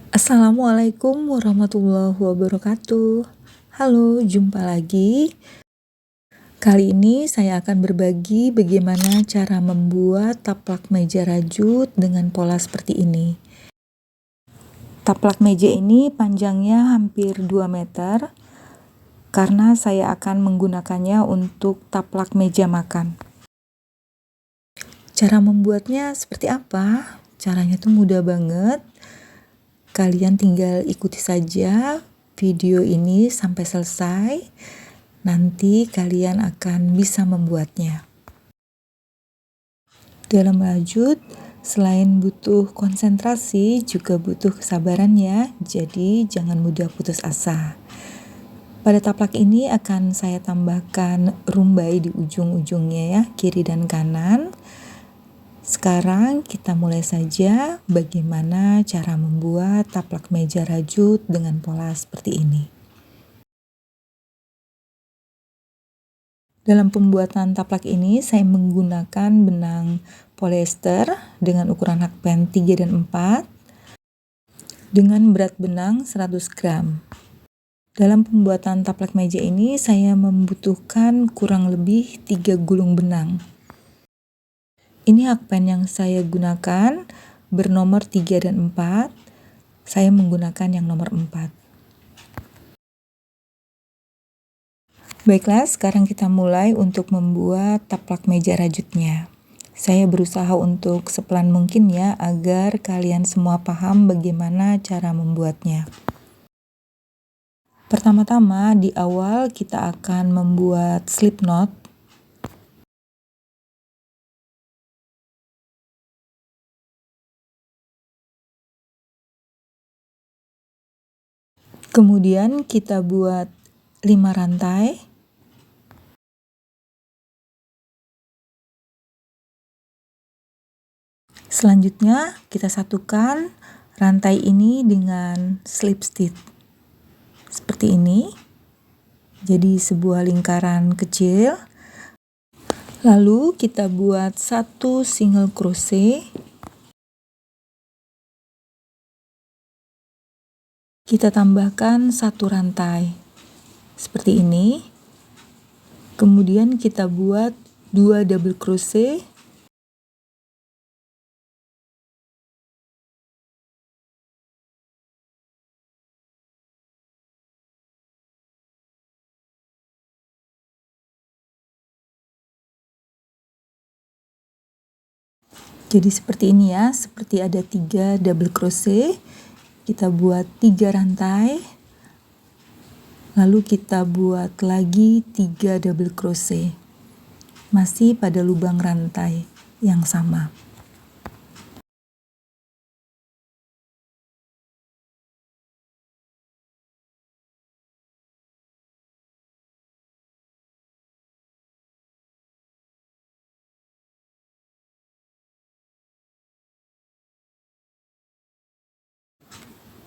Assalamualaikum warahmatullahi wabarakatuh. Halo, jumpa lagi. Kali ini saya akan berbagi bagaimana cara membuat taplak meja rajut dengan pola seperti ini. Taplak meja ini panjangnya hampir 2 meter karena saya akan menggunakannya untuk taplak meja makan. Cara membuatnya seperti apa? Caranya tuh mudah banget. Kalian tinggal ikuti saja video ini sampai selesai. Nanti kalian akan bisa membuatnya. Dalam rajut, selain butuh konsentrasi, juga butuh kesabaran ya. Jadi jangan mudah putus asa. Pada taplak ini akan saya tambahkan rumbai di ujung-ujungnya ya, kiri dan kanan. Sekarang kita mulai saja bagaimana cara membuat taplak meja rajut dengan pola seperti ini. Dalam pembuatan taplak ini saya menggunakan benang polyester dengan ukuran hakpen 3 dan 4 dengan berat benang 100 gram. Dalam pembuatan taplak meja ini saya membutuhkan kurang lebih 3 gulung benang. Ini hakpen yang saya gunakan bernomor 3 dan 4. Saya menggunakan yang nomor 4. Baiklah, sekarang kita mulai untuk membuat taplak meja rajutnya. Saya berusaha untuk sepelan mungkin ya, agar kalian semua paham bagaimana cara membuatnya. Pertama-tama di awal kita akan membuat slip knot. Kemudian kita buat 5 rantai. Selanjutnya kita satukan rantai ini dengan slip stitch. Seperti ini. Jadi sebuah lingkaran kecil. Lalu kita buat 1 single crochet. Kita tambahkan 1 rantai. Seperti ini. Kemudian kita buat 2 double crochet. Jadi seperti ini ya, seperti ada 3 double crochet. Kita buat 3 rantai. Lalu kita buat lagi 3 double crochet. Masih pada lubang rantai yang sama.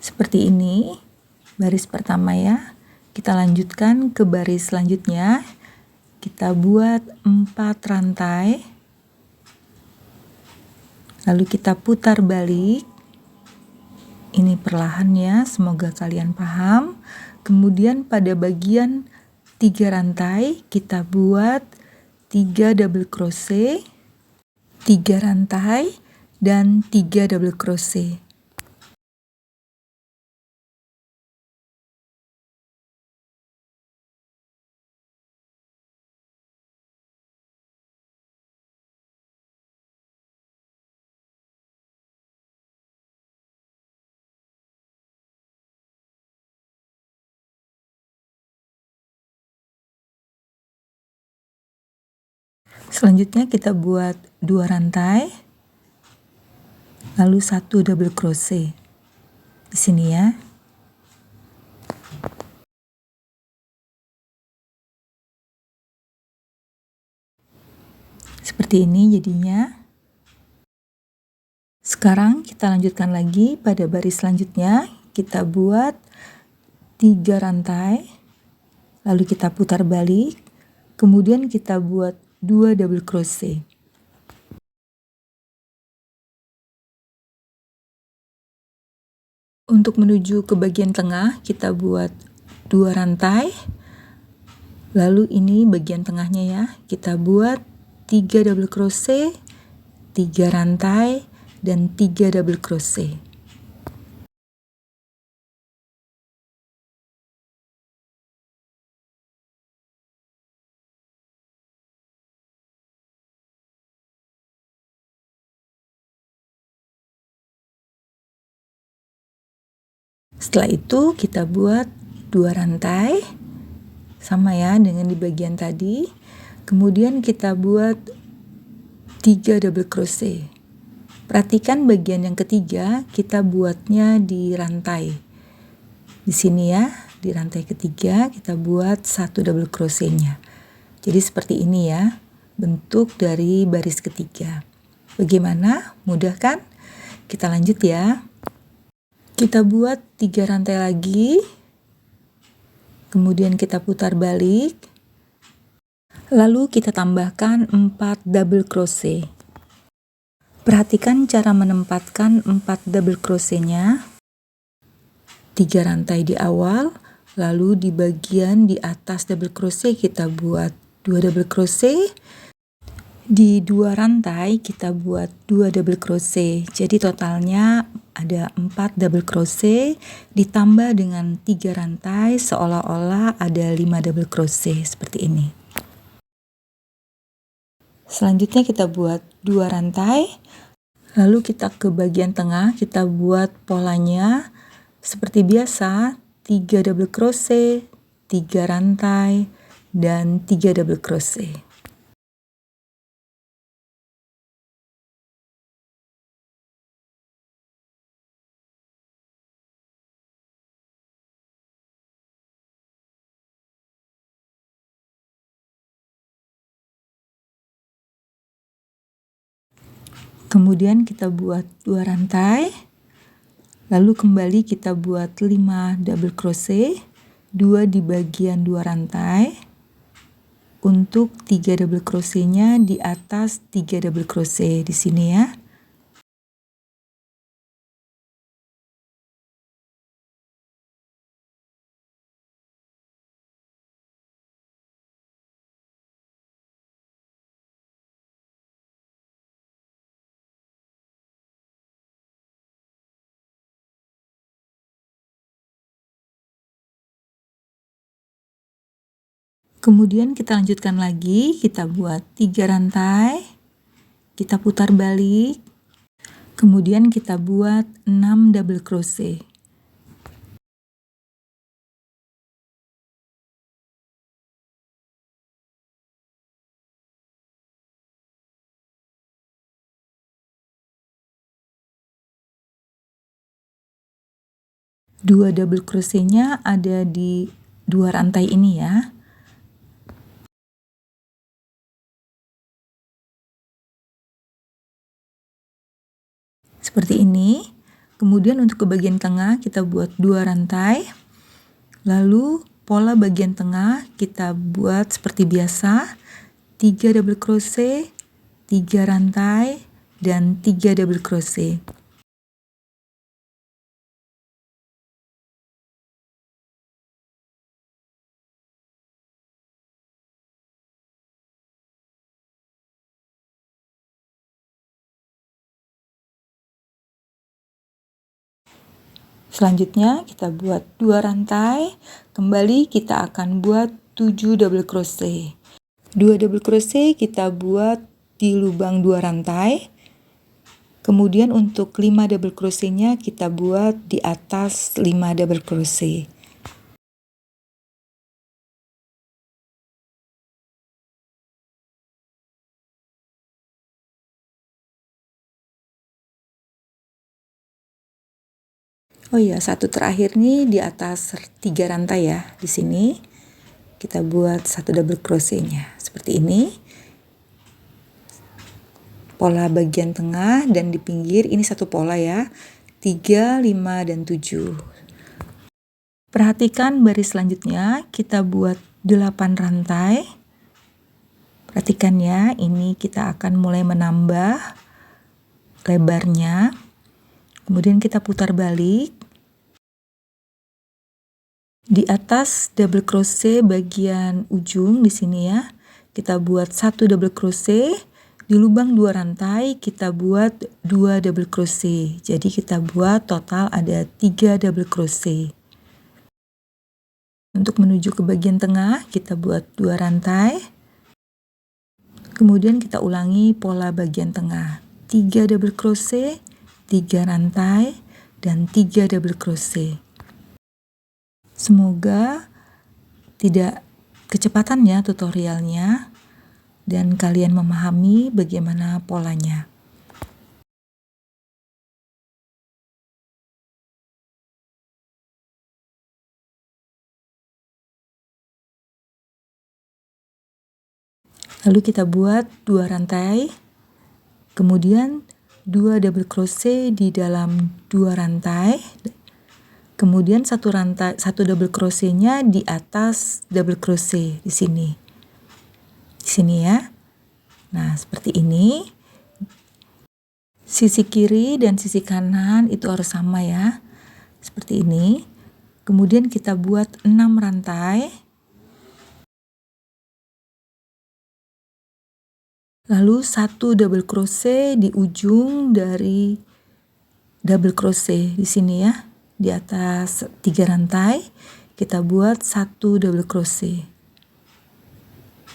Seperti ini, baris pertama ya. Kita lanjutkan ke baris selanjutnya. Kita buat 4 rantai. Lalu kita putar balik. Ini perlahan ya, semoga kalian paham. Kemudian pada bagian 3 rantai, kita buat 3 double crochet, 3 rantai, dan 3 double crochet. Selanjutnya kita buat 2 rantai, lalu 1 double crochet di sini ya. Seperti ini jadinya. Sekarang kita lanjutkan lagi pada baris selanjutnya. Kita buat 3 rantai, lalu kita putar balik, kemudian kita buat 2 double crochet. Untuk menuju ke bagian tengah, kita buat 2 rantai. Lalu ini bagian tengahnya ya, kita buat 3 double crochet, 3 rantai, dan 3 double crochet. Setelah itu kita buat 2 rantai, sama ya dengan di bagian tadi. Kemudian kita buat 3 double crochet. Perhatikan bagian yang ketiga kita buatnya di rantai. Di sini ya, di rantai ketiga kita buat 1 double crochetnya. Jadi seperti ini ya, bentuk dari baris ketiga. Bagaimana? Mudah kan? Kita lanjut ya. Kita buat 3 rantai lagi. Kemudian kita putar balik. Lalu kita tambahkan 4 double crochet. Perhatikan cara menempatkan 4 double crochetnya. 3 rantai di awal, lalu di bagian di atas double crochet kita buat 2 double crochet. Di 2 rantai kita buat 2 double crochet. Jadi totalnya ada 4 double crochet ditambah dengan 3 rantai, seolah-olah ada 5 double crochet seperti ini. Selanjutnya kita buat 2 rantai, lalu kita ke bagian tengah, kita buat polanya seperti biasa, 3 double crochet, 3 rantai, dan 3 double crochet. Kemudian kita buat 2 rantai, lalu kembali kita buat 5 double crochet, 2 di bagian 2 rantai, untuk 3 double crochetnya di atas 3 double crochet di sini ya. Kemudian kita lanjutkan lagi, kita buat 3 rantai, kita putar balik, kemudian kita buat 6 double crochet. Dua double crochetnya ada di 2 rantai ini ya. Seperti ini. Kemudian untuk ke bagian tengah kita buat 2 rantai. Lalu pola bagian tengah kita buat seperti biasa, 3 double crochet, 3 rantai, dan 3 double crochet. Selanjutnya kita buat 2 rantai, kembali kita akan buat 7 double crochet. 2 double crochet kita buat di lubang 2 rantai. Kemudian untuk 5 double crochetnya kita buat di atas 5 double crochet. Oh iya, satu terakhir nih di atas 3 rantai ya. Di sini kita buat 1 double crochetnya seperti ini. Pola bagian tengah dan di pinggir ini satu pola ya. 3, 5, dan 7. Perhatikan baris selanjutnya kita buat 8 rantai. Perhatikan ya, ini kita akan mulai menambah lebarnya. Kemudian kita putar balik. Di atas double crochet bagian ujung di sini ya, kita buat 1 double crochet, di lubang 2 rantai kita buat 2 double crochet. Jadi kita buat total ada 3 double crochet. Untuk menuju ke bagian tengah kita buat 2 rantai. Kemudian kita ulangi pola bagian tengah. 3 double crochet, 3 rantai, dan 3 double crochet. Semoga tidak kecepatan ya tutorialnya dan kalian memahami bagaimana polanya. Lalu kita buat 2 rantai, kemudian 2 double crochet di dalam 2 rantai. Kemudian satu double crochetnya di atas double crochet di sini. Di sini ya. Nah, seperti ini. Sisi kiri dan sisi kanan itu harus sama ya. Seperti ini. Kemudian kita buat 6 rantai. Lalu 1 double crochet di ujung dari double crochet di sini ya. Di atas 3 rantai kita buat 1 double crochet.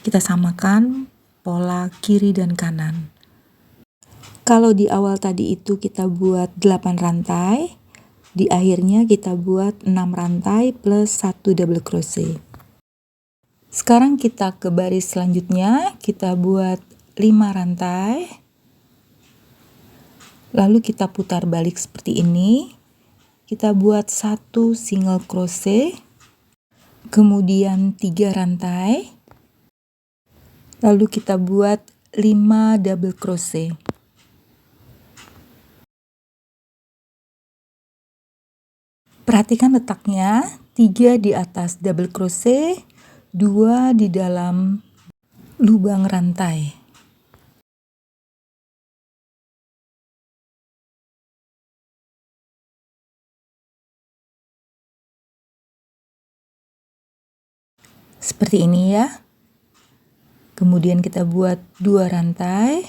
Kita samakan pola kiri dan kanan. Kalau di awal tadi itu kita buat 8 rantai, di akhirnya kita buat 6 rantai plus 1 double crochet. Sekarang kita ke baris selanjutnya, kita buat 5 rantai. Lalu kita putar balik seperti ini. Kita buat 1 single crochet, kemudian 3 rantai, lalu kita buat 5 double crochet. Perhatikan letaknya, 3 di atas double crochet, 2 di dalam lubang rantai. Seperti ini ya. Kemudian kita buat 2 rantai.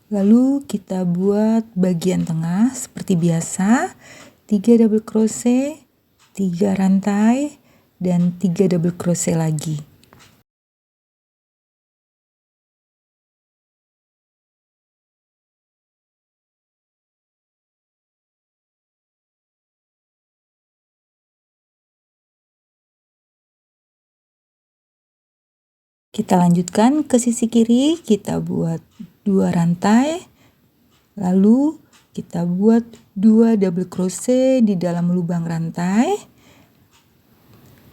Lalu kita buat bagian tengah seperti biasa. 3 double crochet, 3 rantai, dan 3 double crochet lagi. Kita lanjutkan ke sisi kiri, kita buat 2 rantai, lalu kita buat 2 double crochet di dalam lubang rantai,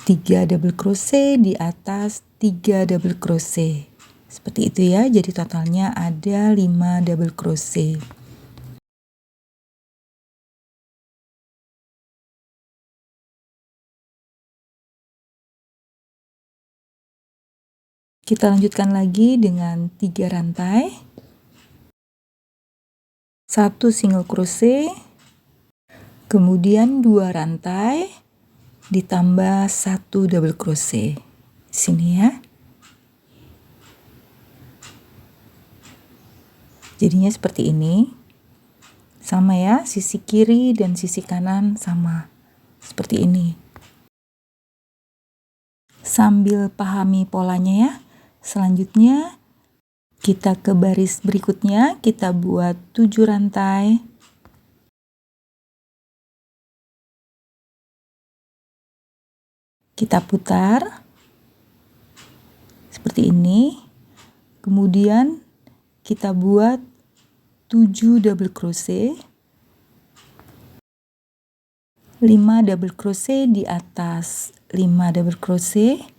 3 double crochet di atas 3 double crochet. Seperti itu ya, jadi totalnya ada 5 double crochet. Kita lanjutkan lagi dengan 3 rantai, 1 single crochet, kemudian 2 rantai, ditambah 1 double crochet. Sini ya. Jadinya seperti ini. Sama ya, sisi kiri dan sisi kanan sama. Seperti ini. Sambil pahami polanya ya. Selanjutnya kita ke baris berikutnya, kita buat 7 rantai. Kita putar seperti ini. Kemudian kita buat 7 double crochet. 5 double crochet di atas 5 double crochet.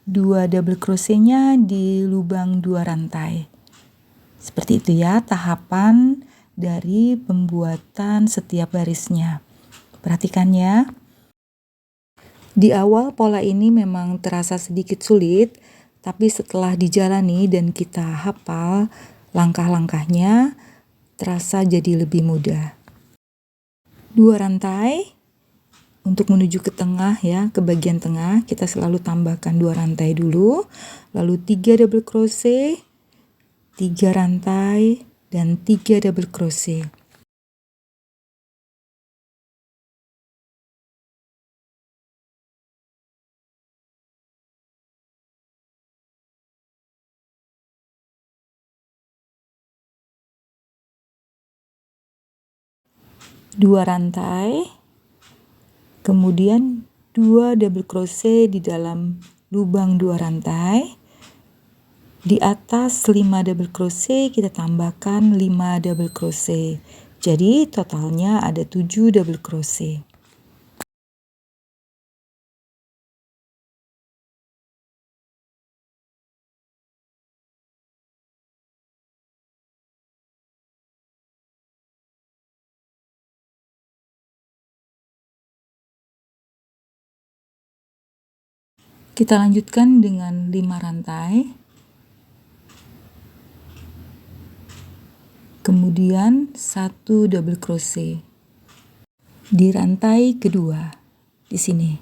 2 double crochetnya di lubang 2 rantai. Seperti itu ya tahapan dari pembuatan setiap barisnya. Perhatikan ya. Di awal pola ini memang terasa sedikit sulit, tapi setelah dijalani dan kita hafal langkah-langkahnya, terasa jadi lebih mudah. 2 rantai, Untuk menuju ke tengah ya, ke bagian tengah kita selalu tambahkan 2 rantai dulu, lalu 3 double crochet, 3 rantai, dan 3 double crochet. Dua rantai, kemudian 2 double crochet di dalam lubang 2 rantai. Di atas 5 double crochet kita tambahkan 5 double crochet. Jadi totalnya ada 7 double crochet. Kita lanjutkan dengan 5 rantai. Kemudian 1 double crochet di rantai kedua di sini.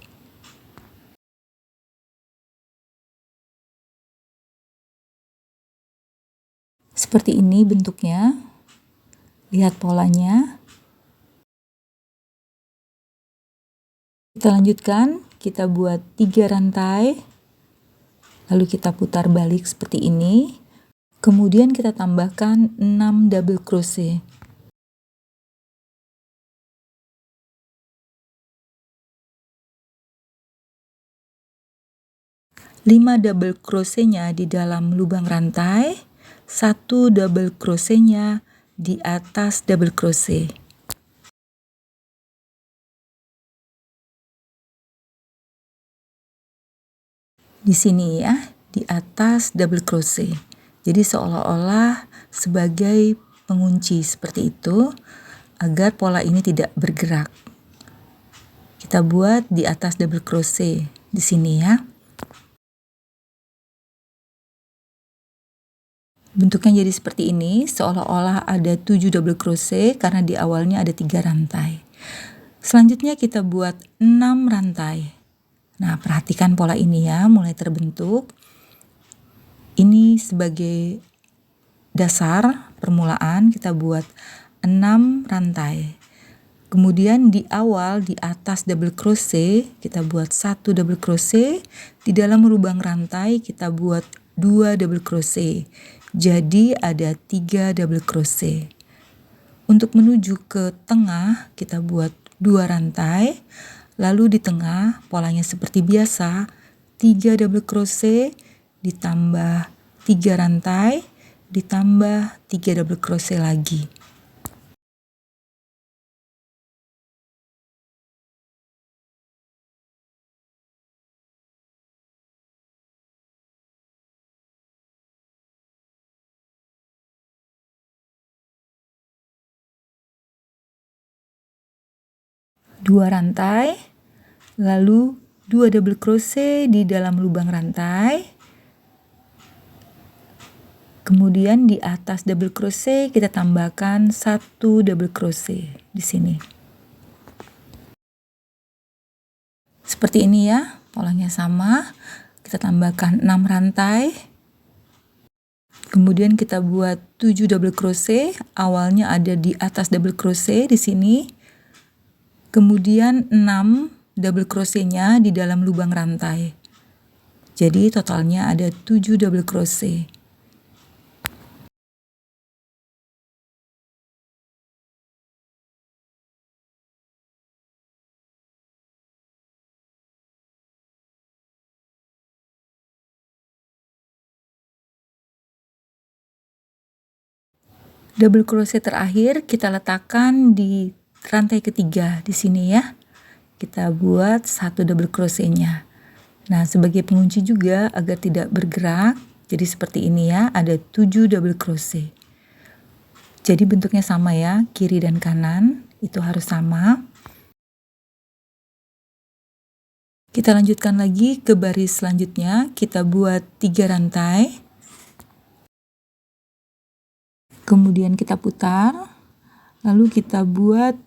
Seperti ini bentuknya. Lihat polanya. Kita lanjutkan, kita buat 3 rantai. Lalu kita putar balik seperti ini. Kemudian kita tambahkan 6 double crochet. Lima double crochetnya di dalam lubang rantai, 1 double crochetnya di atas double crochet. Di sini ya, di atas double crochet. Jadi seolah-olah sebagai pengunci seperti itu agar pola ini tidak bergerak. Kita buat di atas double crochet di sini ya. Bentuknya jadi seperti ini, seolah-olah ada 7 double crochet karena di awalnya ada 3 rantai. Selanjutnya kita buat 6 rantai. Nah, perhatikan pola ini ya, mulai terbentuk. Ini sebagai dasar permulaan kita buat 6 rantai. Kemudian di awal di atas double crochet kita buat 1 double crochet, di dalam lubang rantai kita buat 2 double crochet. Jadi ada 3 double crochet. Untuk menuju ke tengah kita buat 2 rantai. Lalu di tengah polanya seperti biasa, 3 double crochet ditambah 3 rantai ditambah 3 double crochet lagi. Dua rantai, lalu 2 double crochet di dalam lubang rantai. Kemudian di atas double crochet kita tambahkan 1 double crochet di sini. Seperti ini ya, polanya sama. Kita tambahkan 6 rantai. Kemudian kita buat 7 double crochet, awalnya ada di atas double crochet di sini. Kemudian 6 double crochetnya di dalam lubang rantai. Jadi totalnya ada 7 double crochet. Double crochet terakhir kita letakkan di rantai ketiga di sini ya. Kita buat 1 double crochetnya. Nah, sebagai pengunci juga agar tidak bergerak, jadi seperti ini ya, ada 7 double crochet. Jadi bentuknya sama ya, kiri dan kanan itu harus sama. Kita lanjutkan lagi ke baris selanjutnya, kita buat 3 rantai. Kemudian kita putar, lalu kita buat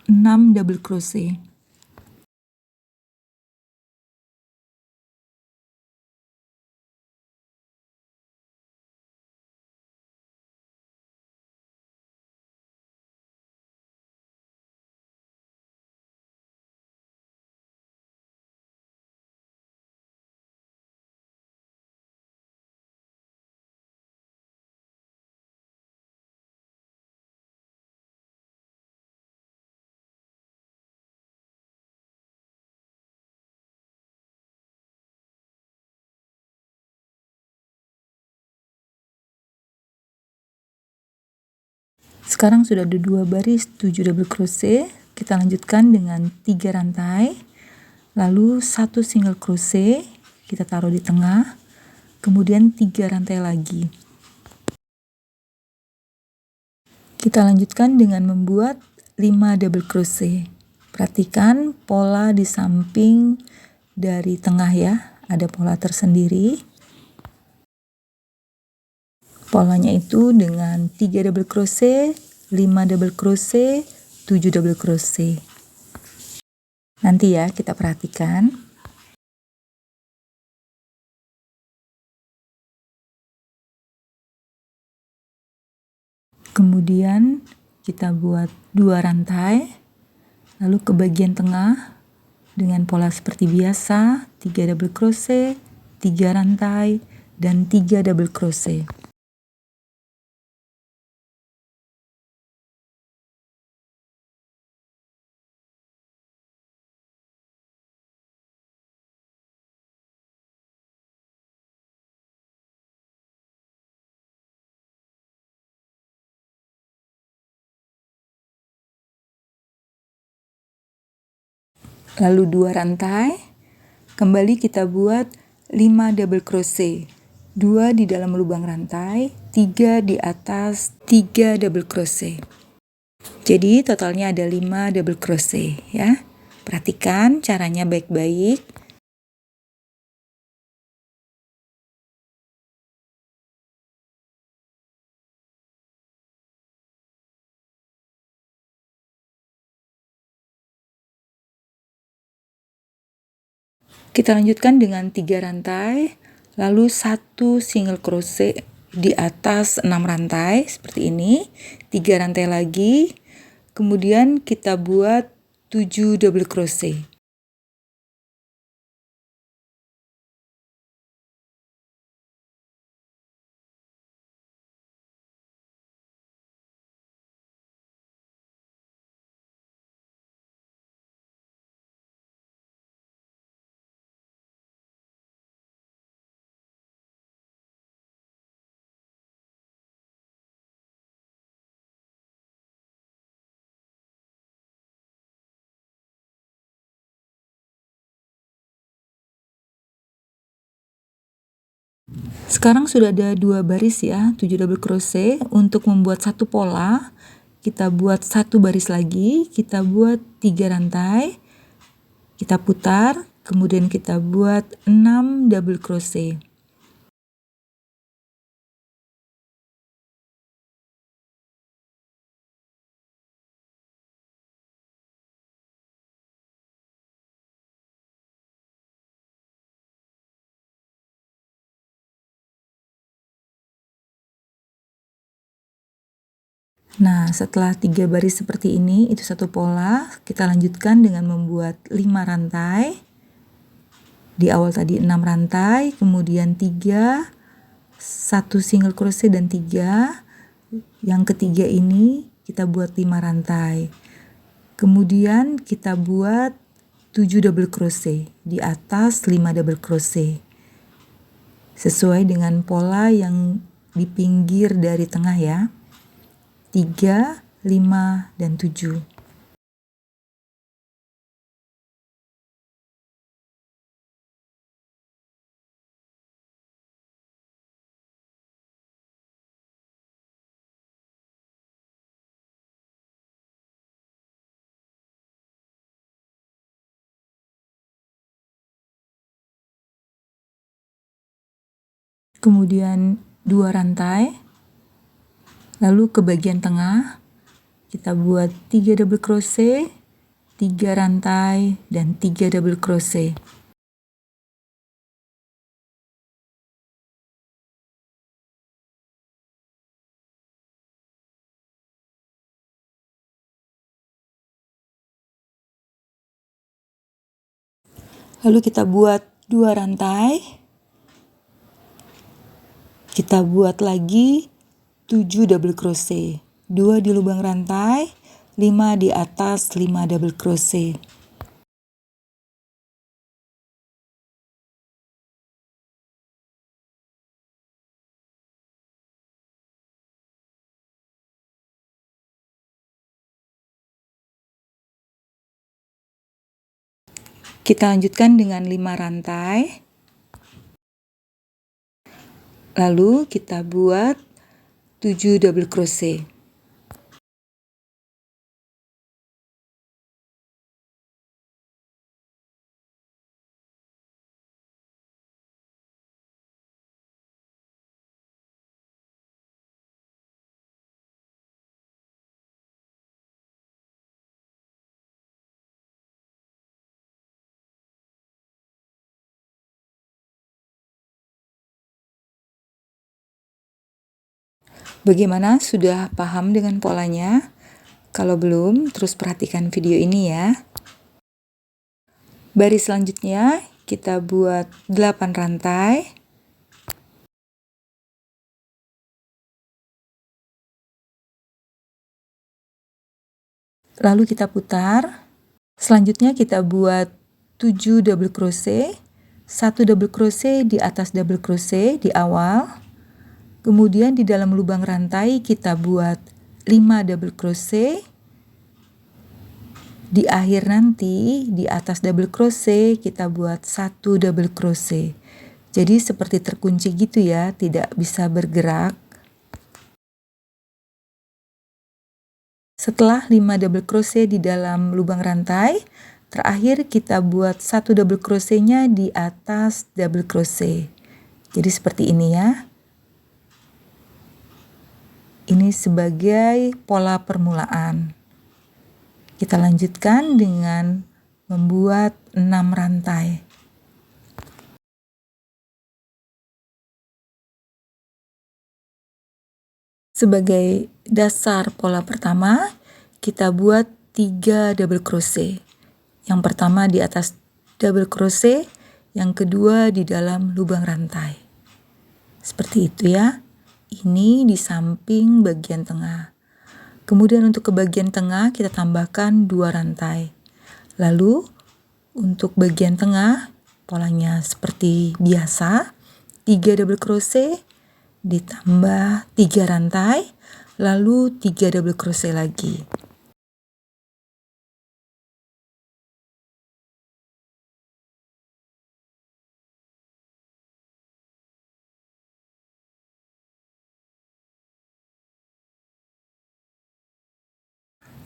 6 double crochet. Sekarang sudah ada 2 baris 7 double crochet. Kita lanjutkan dengan 3 rantai, lalu 1 single crochet, kita taruh di tengah, kemudian 3 rantai lagi. Kita lanjutkan dengan membuat 5 double crochet. Perhatikan pola di samping dari tengah ya, ada pola tersendiri. Polanya itu dengan 3 double crochet, 5 double crochet, 7 double crochet. Nanti ya kita perhatikan. Kemudian kita buat 2 rantai, lalu ke bagian tengah dengan pola seperti biasa, 3 double crochet, 3 rantai, dan 3 double crochet. Lalu 2 rantai, kembali kita buat 5 double crochet, 2 di dalam lubang rantai, 3 di atas, 3 double crochet. Jadi totalnya ada 5 double crochet ya. Perhatikan caranya baik-baik. Kita lanjutkan dengan 3 rantai, lalu 1 single crochet di atas 6 rantai seperti ini, 3 rantai lagi, kemudian kita buat 7 double crochet. Sekarang sudah ada 2 baris ya, 7 double crochet. Untuk membuat satu pola, kita buat 1 baris lagi, kita buat 3 rantai, kita putar, kemudian kita buat 6 double crochet. Nah, setelah 3 baris seperti ini, itu satu pola, kita lanjutkan dengan membuat 5 rantai. Di awal tadi 6 rantai, kemudian 3, 1 single crochet dan 3. Yang ketiga ini kita buat 5 rantai. Kemudian kita buat 7 double crochet, di atas 5 double crochet. Sesuai dengan pola yang di pinggir dari tengah ya. 3, 5, dan 7. Kemudian 2 rantai. Lalu ke bagian tengah kita buat 3 double crochet, 3 rantai, dan 3 double crochet. Lalu kita buat 2 rantai, kita buat lagi 7 double crochet, 2 di lubang rantai, 5 di atas, 5 double crochet. Kita lanjutkan dengan 5 rantai. Lalu kita buat 7 double crochet. Bagaimana, sudah paham dengan polanya? Kalau belum, terus perhatikan video ini ya. Baris selanjutnya kita buat 8 rantai. Lalu kita putar. Selanjutnya kita buat 7 double crochet, 1 double crochet di atas double crochet di awal. Kemudian di dalam lubang rantai kita buat 5 double crochet. Di akhir nanti di atas double crochet kita buat 1 double crochet. Jadi seperti terkunci gitu ya, tidak bisa bergerak. Setelah 5 double crochet di dalam lubang rantai, terakhir kita buat 1 double crochetnya di atas double crochet. Jadi seperti ini ya. Ini sebagai pola permulaan. Kita lanjutkan dengan membuat 6 rantai. Sebagai dasar pola pertama, kita buat 3 double crochet. Yang pertama di atas double crochet, yang kedua di dalam lubang rantai. Seperti itu ya. Ini di samping bagian tengah. Kemudian untuk ke bagian tengah kita tambahkan 2 rantai. Lalu untuk bagian tengah polanya seperti biasa, 3 double crochet ditambah 3 rantai, lalu 3 double crochet lagi.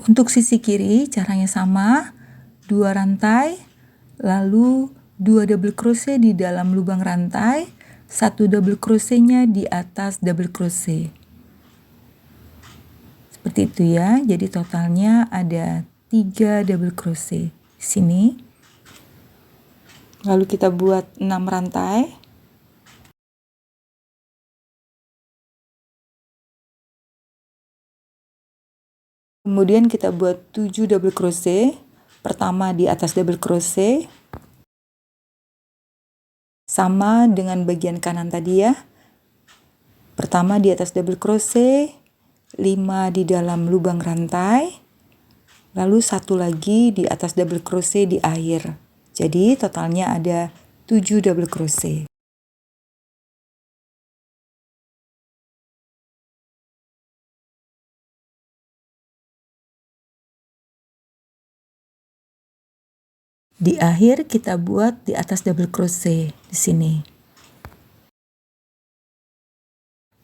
Untuk sisi kiri caranya sama, 2 rantai, lalu 2 double crochet di dalam lubang rantai, 1 double crochetnya di atas double crochet. Seperti itu ya, jadi totalnya ada 3 double crochet di sini. Lalu kita buat 6 rantai. Kemudian kita buat 7 double crochet. Pertama di atas double crochet. Sama dengan bagian kanan tadi ya. Pertama di atas double crochet, 5 di dalam lubang rantai. Lalu 1 lagi di atas double crochet di akhir. Jadi totalnya ada 7 double crochet. Di akhir kita buat di atas double crochet di sini.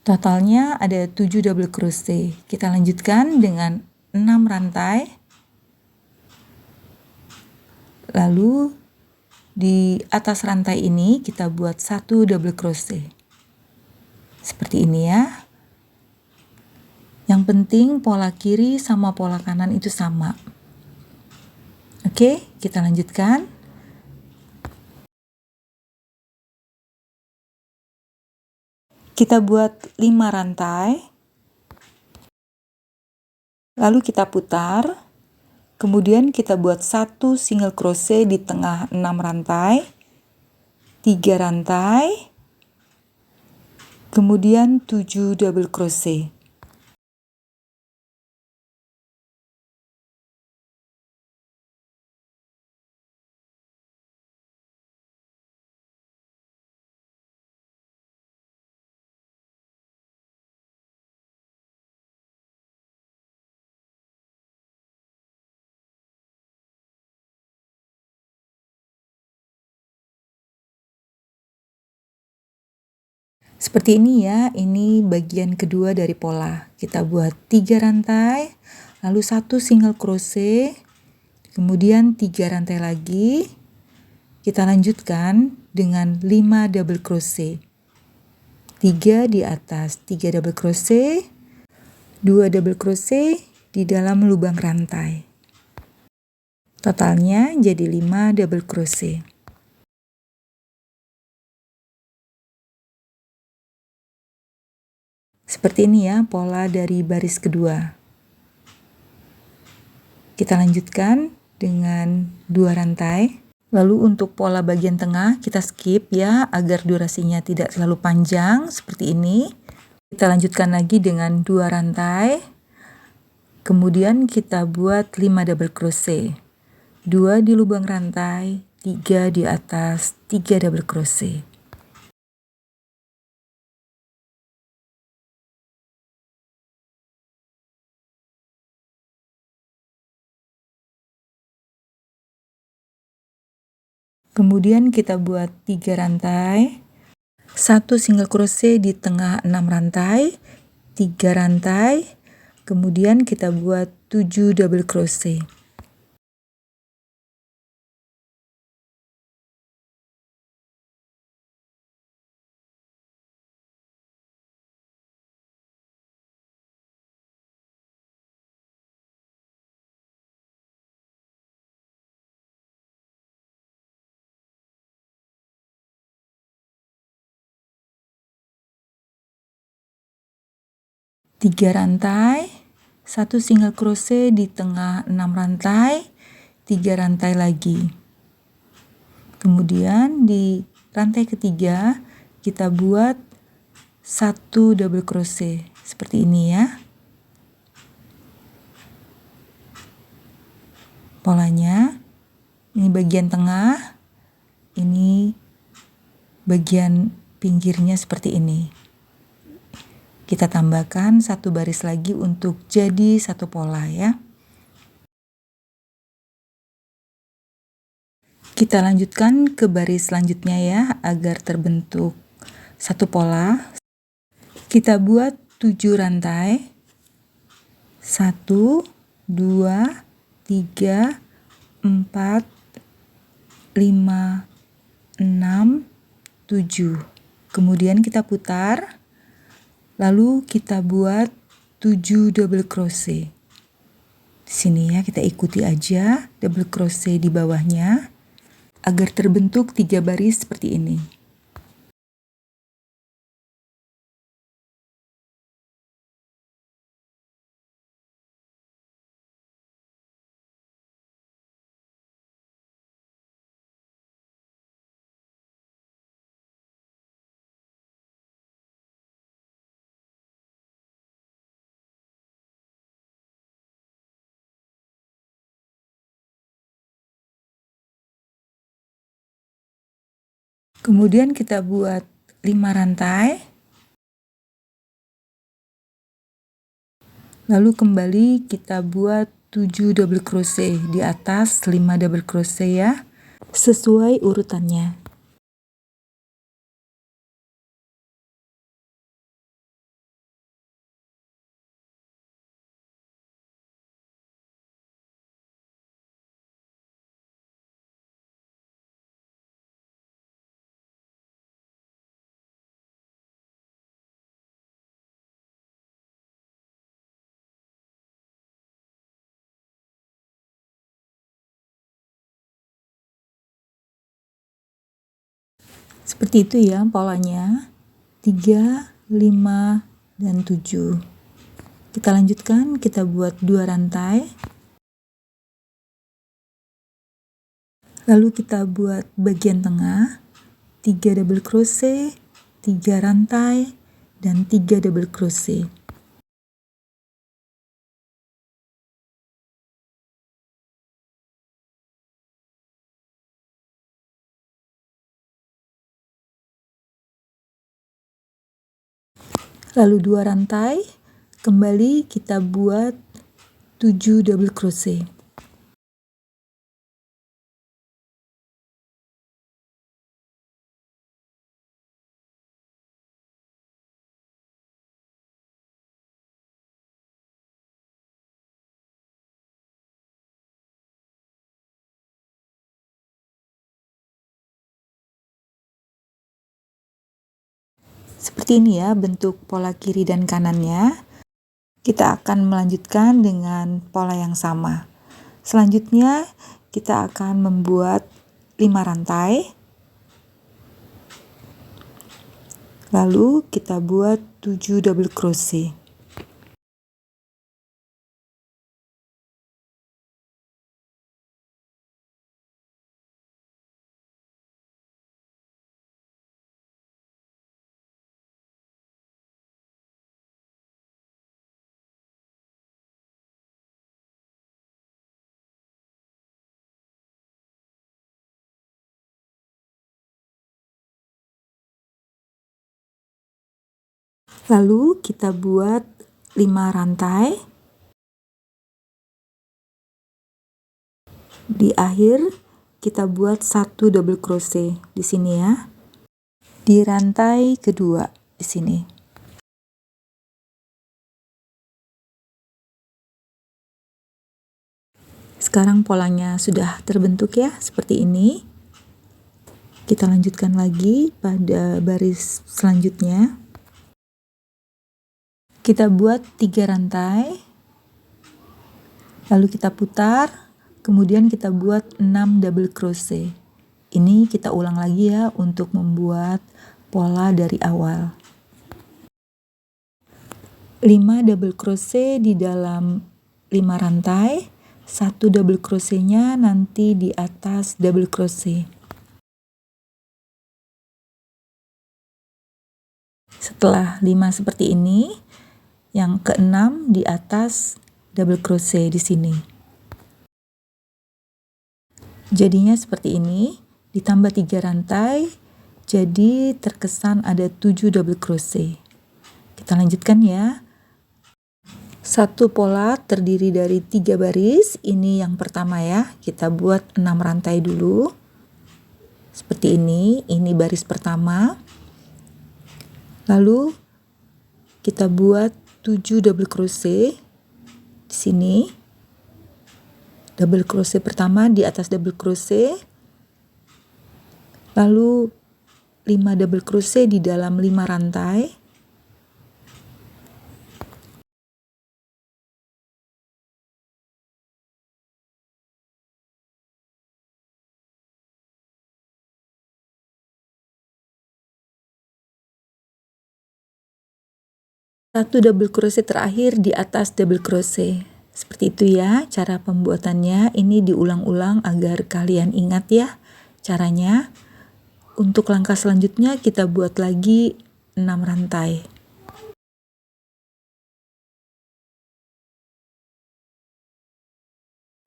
Totalnya ada 7 double crochet. Kita lanjutkan dengan 6 rantai. Lalu di atas rantai ini kita buat 1 double crochet. Seperti ini ya. Yang penting pola kiri sama pola kanan itu sama. Oke, kita lanjutkan. Kita buat 5 rantai. Lalu kita putar. Kemudian kita buat 1 single crochet di tengah 6 rantai. 3 rantai. Kemudian 7 double crochet. Seperti ini ya, ini bagian kedua dari pola. Kita buat 3 rantai, lalu 1 single crochet, kemudian 3 rantai lagi. Kita lanjutkan dengan 5 double crochet. 3 di atas, 3 double crochet, 2 double crochet di dalam lubang rantai. Totalnya jadi 5 double crochet. Seperti ini ya pola dari baris kedua. Kita lanjutkan dengan 2 rantai. Lalu untuk pola bagian tengah kita skip ya agar durasinya tidak terlalu panjang seperti ini. Kita lanjutkan lagi dengan 2 rantai. Kemudian kita buat 5 double crochet. 2 di lubang rantai, 3 di atas, 3 double crochet. Kemudian kita buat 3 rantai, 1 single crochet di tengah 6 rantai, 3 rantai, kemudian kita buat 7 double crochet. Tiga rantai, 1 single crochet di tengah 6 rantai, 3 rantai lagi. Kemudian di rantai ketiga kita buat 1 double crochet seperti ini ya. Polanya ini bagian tengah, ini bagian pinggirnya seperti ini. Kita tambahkan 1 baris lagi untuk jadi 1 pola ya. Kita lanjutkan ke baris selanjutnya ya agar terbentuk 1 pola. Kita buat 7 rantai. 1, 2, 3, 4, 5, 6, 7. Kemudian kita putar. Lalu kita buat 7 double crochet. Di sini ya kita ikuti aja double crochet di bawahnya agar terbentuk 3 baris seperti ini. Kemudian kita buat 5 rantai. Lalu kembali kita buat 7 double crochet di atas 5 double crochet ya. Sesuai urutannya. Seperti itu ya polanya. 3, 5, dan 7. Kita lanjutkan, kita buat 2 rantai. Lalu kita buat bagian tengah, 3 double crochet, 3 rantai, dan 3 double crochet. Lalu 2 rantai, kembali kita buat 7 double crochet. Seperti ini ya bentuk pola kiri dan kanannya. Kita akan melanjutkan dengan pola yang sama. Selanjutnya kita akan membuat 5 rantai. Lalu kita buat 7 double crochet. Lalu kita buat 5 rantai. Di akhir kita buat 1 double crochet di sini ya. Di rantai kedua di sini. Sekarang polanya sudah terbentuk ya, seperti ini. Kita lanjutkan lagi pada baris selanjutnya. Kita buat 3 rantai, lalu kita putar, kemudian kita buat 6 double crochet. Ini kita ulang lagi ya untuk membuat pola dari awal. 5 double crochet di dalam 5 rantai, 1 double crochetnya nanti di atas double crochet. Setelah 5 seperti ini, yang keenam di atas double crochet di sini. Jadinya seperti ini, ditambah 3 rantai, jadi terkesan ada 7 double crochet. Kita lanjutkan ya. Satu pola terdiri dari 3 baris, ini yang pertama ya, kita buat 6 rantai dulu. Seperti ini baris pertama. Lalu kita buat 7 double crochet di sini. Double crochet pertama di atas double crochet. Lalu 5 double crochet di dalam 5 rantai. Satu double crochet terakhir di atas double crochet. Seperti itu ya cara pembuatannya. Ini diulang-ulang agar kalian ingat ya caranya. Untuk langkah selanjutnya kita buat lagi 6 rantai.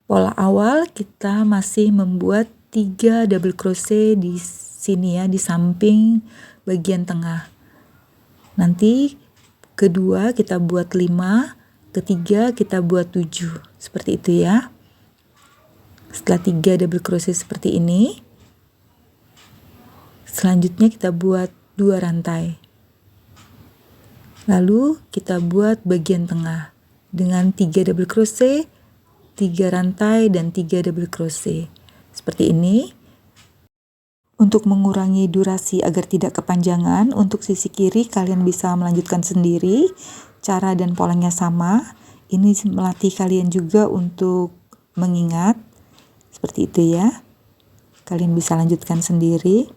Pola awal kita masih membuat 3 double crochet di sini ya, di samping bagian tengah. Nanti kedua kita buat 5, ketiga kita buat 7. Seperti itu ya. Setelah 3 double crochet seperti ini, selanjutnya kita buat 2 rantai. Lalu kita buat bagian tengah dengan 3 double crochet, 3 rantai dan 3 double crochet. Seperti ini. Untuk mengurangi durasi agar tidak kepanjangan, untuk sisi kiri kalian bisa melanjutkan sendiri. Cara dan polanya sama. Ini melatih kalian juga untuk mengingat. Seperti itu ya. Kalian bisa lanjutkan sendiri.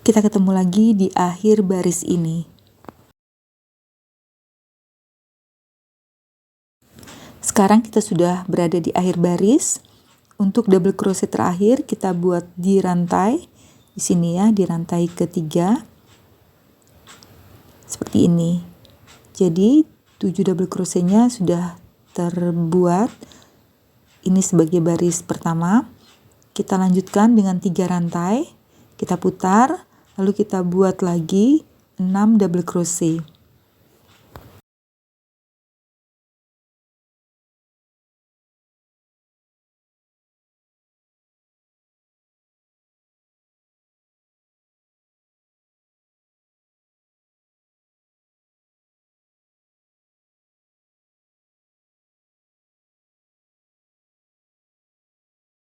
Kita ketemu lagi di akhir baris ini. Sekarang kita sudah berada di akhir baris. Untuk double crochet terakhir kita buat di rantai di sini ya, di rantai ketiga. Seperti ini. Jadi 7 double crochetnya sudah terbuat. Ini sebagai baris pertama. Kita lanjutkan dengan 3 rantai. Kita putar, lalu kita buat lagi 6 double crochet.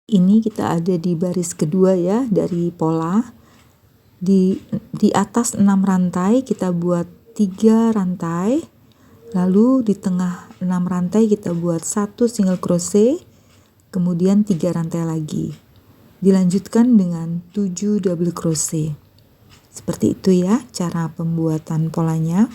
Ini kita ada di baris kedua ya dari pola. Di atas 6 rantai kita buat 3 rantai, lalu di tengah 6 rantai kita buat 1 single crochet, kemudian 3 rantai lagi. Dilanjutkan dengan 7 double crochet. Seperti itu ya cara pembuatan polanya.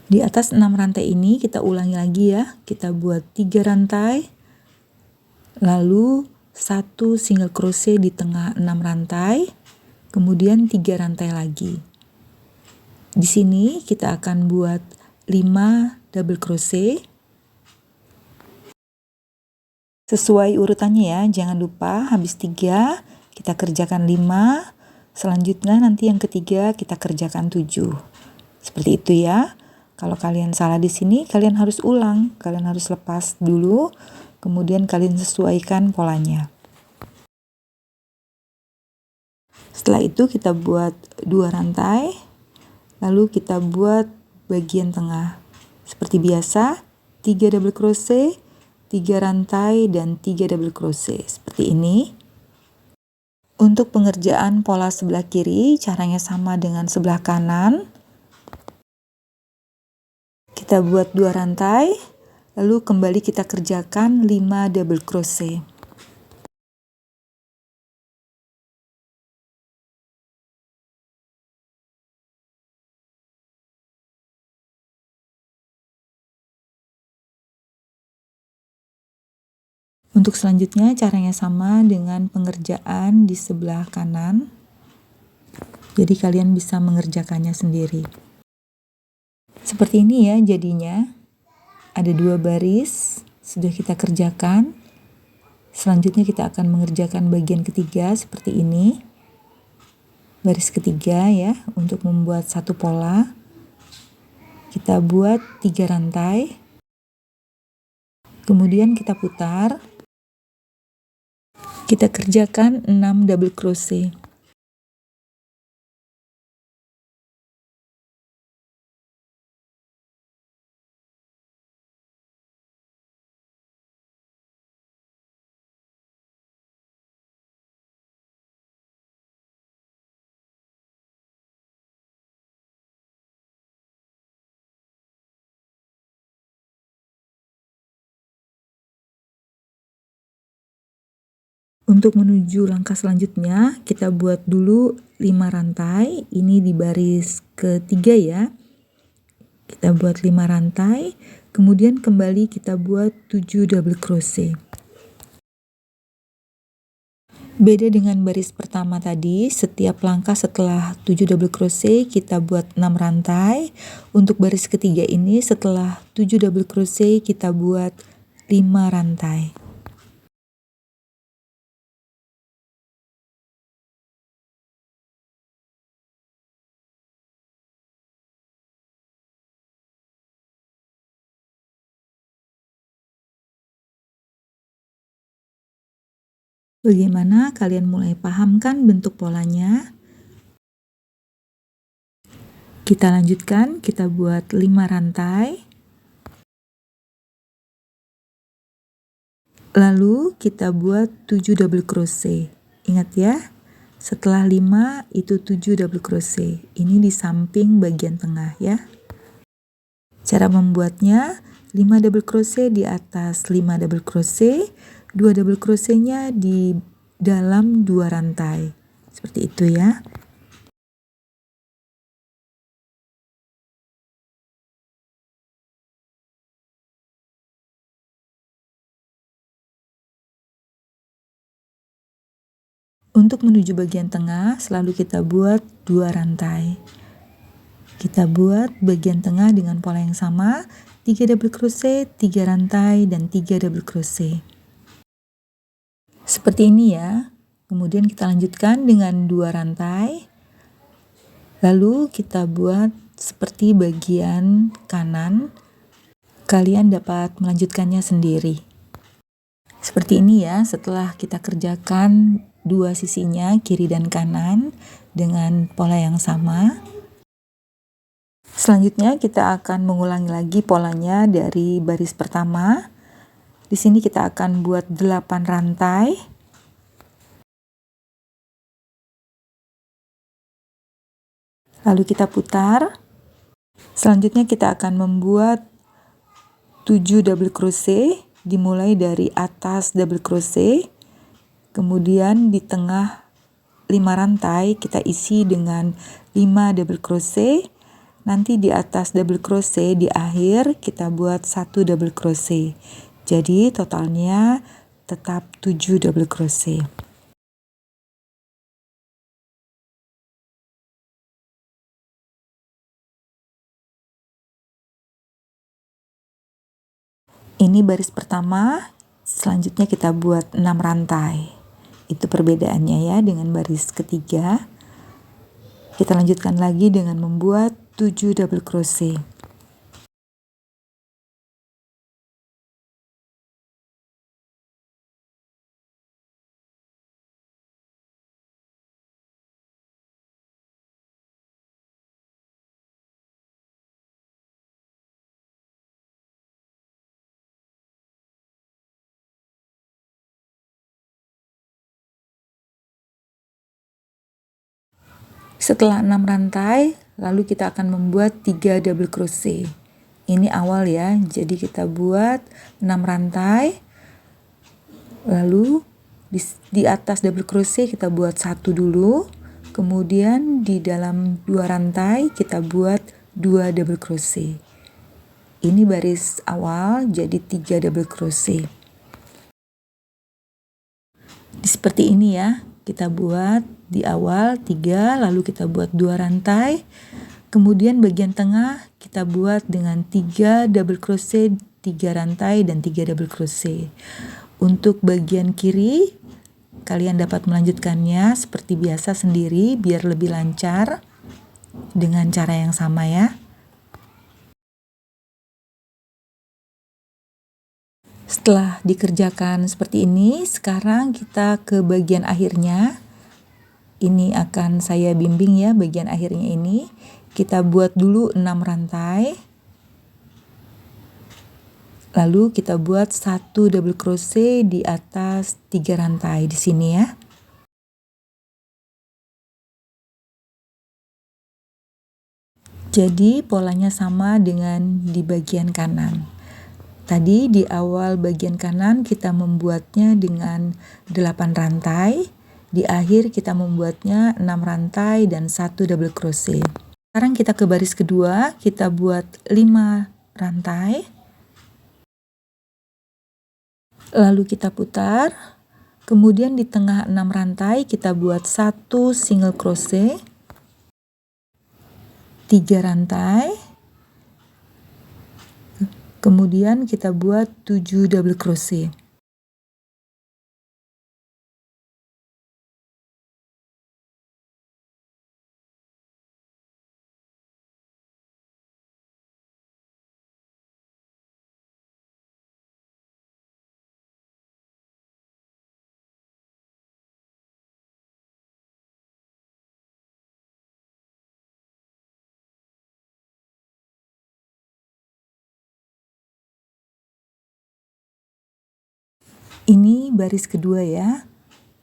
Di atas 6 rantai ini kita ulangi lagi ya. Kita buat 3 rantai, lalu 1 single crochet di tengah 6 rantai, kemudian 3 rantai lagi. Di sini kita akan buat 5 double crochet. Sesuai urutannya ya, jangan lupa habis 3 kita kerjakan 5, selanjutnya nanti yang ketiga kita kerjakan 7. Seperti itu ya. Kalau kalian salah di sini, kalian harus ulang, kalian harus lepas dulu, kemudian kalian sesuaikan polanya. Setelah itu kita buat 2 rantai, lalu kita buat bagian tengah. Seperti biasa, 3 double crochet, 3 rantai, dan 3 double crochet. Seperti ini. Untuk pengerjaan pola sebelah kiri, caranya sama dengan sebelah kanan. Kita buat 2 rantai, lalu kembali kita kerjakan 5 double crochet. Untuk selanjutnya caranya sama dengan pengerjaan di sebelah kanan. Jadi kalian bisa mengerjakannya sendiri. Seperti ini ya jadinya. Ada 2 baris, sudah kita kerjakan. Selanjutnya kita akan mengerjakan bagian ketiga seperti ini. Baris ketiga ya, untuk membuat satu pola. Kita buat 3 rantai. Kemudian kita putar. Kita kerjakan 6 double crochet. Untuk menuju langkah selanjutnya, kita buat dulu 5 rantai, ini di baris ketiga ya. Kita buat 5 rantai, kemudian kembali kita buat 7 double crochet. Beda dengan baris pertama tadi, setiap langkah setelah 7 double crochet kita buat 6 rantai. Untuk baris ketiga ini setelah 7 double crochet kita buat 5 rantai. Bagaimana kalian mulai paham kan bentuk polanya? Kita lanjutkan, kita buat 5 rantai. Lalu kita buat 7 double crochet. Ingat ya, setelah 5 itu 7 double crochet. Ini di samping bagian tengah ya. Cara membuatnya, 5 double crochet di atas 5 double crochet, 2 double crochetnya di dalam 2 rantai. Seperti itu ya. Untuk menuju bagian tengah, selalu kita buat 2 rantai. Kita buat bagian tengah dengan pola yang sama, 3 double crochet, 3 rantai, dan 3 double crochet. Seperti ini ya. Kemudian kita lanjutkan dengan 2 rantai. Lalu kita buat seperti bagian kanan. Kalian dapat melanjutkannya sendiri. Seperti ini ya, setelah kita kerjakan dua sisinya, kiri dan kanan, dengan pola yang sama. Selanjutnya kita akan mengulangi lagi polanya dari baris pertama. Di sini kita akan buat 8 rantai. Lalu kita putar. Selanjutnya kita akan membuat 7 double crochet, dimulai dari atas double crochet, kemudian di tengah 5 rantai kita isi dengan 5 double crochet. Nanti di atas double crochet di akhir kita buat 1 double crochet. Jadi totalnya tetap 7 double crochet. Ini baris pertama, selanjutnya kita buat 6 rantai. Itu perbedaannya ya dengan baris ketiga. Kita lanjutkan lagi dengan membuat 7 double crochet. Setelah 6 rantai, lalu kita akan membuat 3 double crochet. Ini awal ya, jadi kita buat 6 rantai. Lalu di atas double crochet kita buat 1 dulu. Kemudian di dalam 2 rantai kita buat 2 double crochet. Ini baris awal, jadi 3 double crochet. Seperti ini ya. Kita buat di awal 3, lalu kita buat 2 rantai. Kemudian bagian tengah kita buat dengan 3 double crochet, 3 rantai dan 3 double crochet. Untuk bagian kiri, kalian dapat melanjutkannya seperti biasa sendiri biar lebih lancar dengan cara yang sama ya. Setelah dikerjakan seperti ini, sekarang kita ke bagian akhirnya. Ini akan saya bimbing ya bagian akhirnya ini. Kita buat dulu 6 rantai. Lalu kita buat 1 double crochet di atas 3 rantai di sini ya. Jadi polanya sama dengan di bagian kanan. Tadi di awal bagian kanan kita membuatnya dengan 8 rantai. Di akhir kita membuatnya 6 rantai dan 1 double crochet. Sekarang kita ke baris kedua, kita buat 5 rantai. Lalu kita putar. Kemudian di tengah 6 rantai kita buat 1 single crochet. 3 rantai. Kemudian kita buat 7 double crochet. Ini baris kedua ya,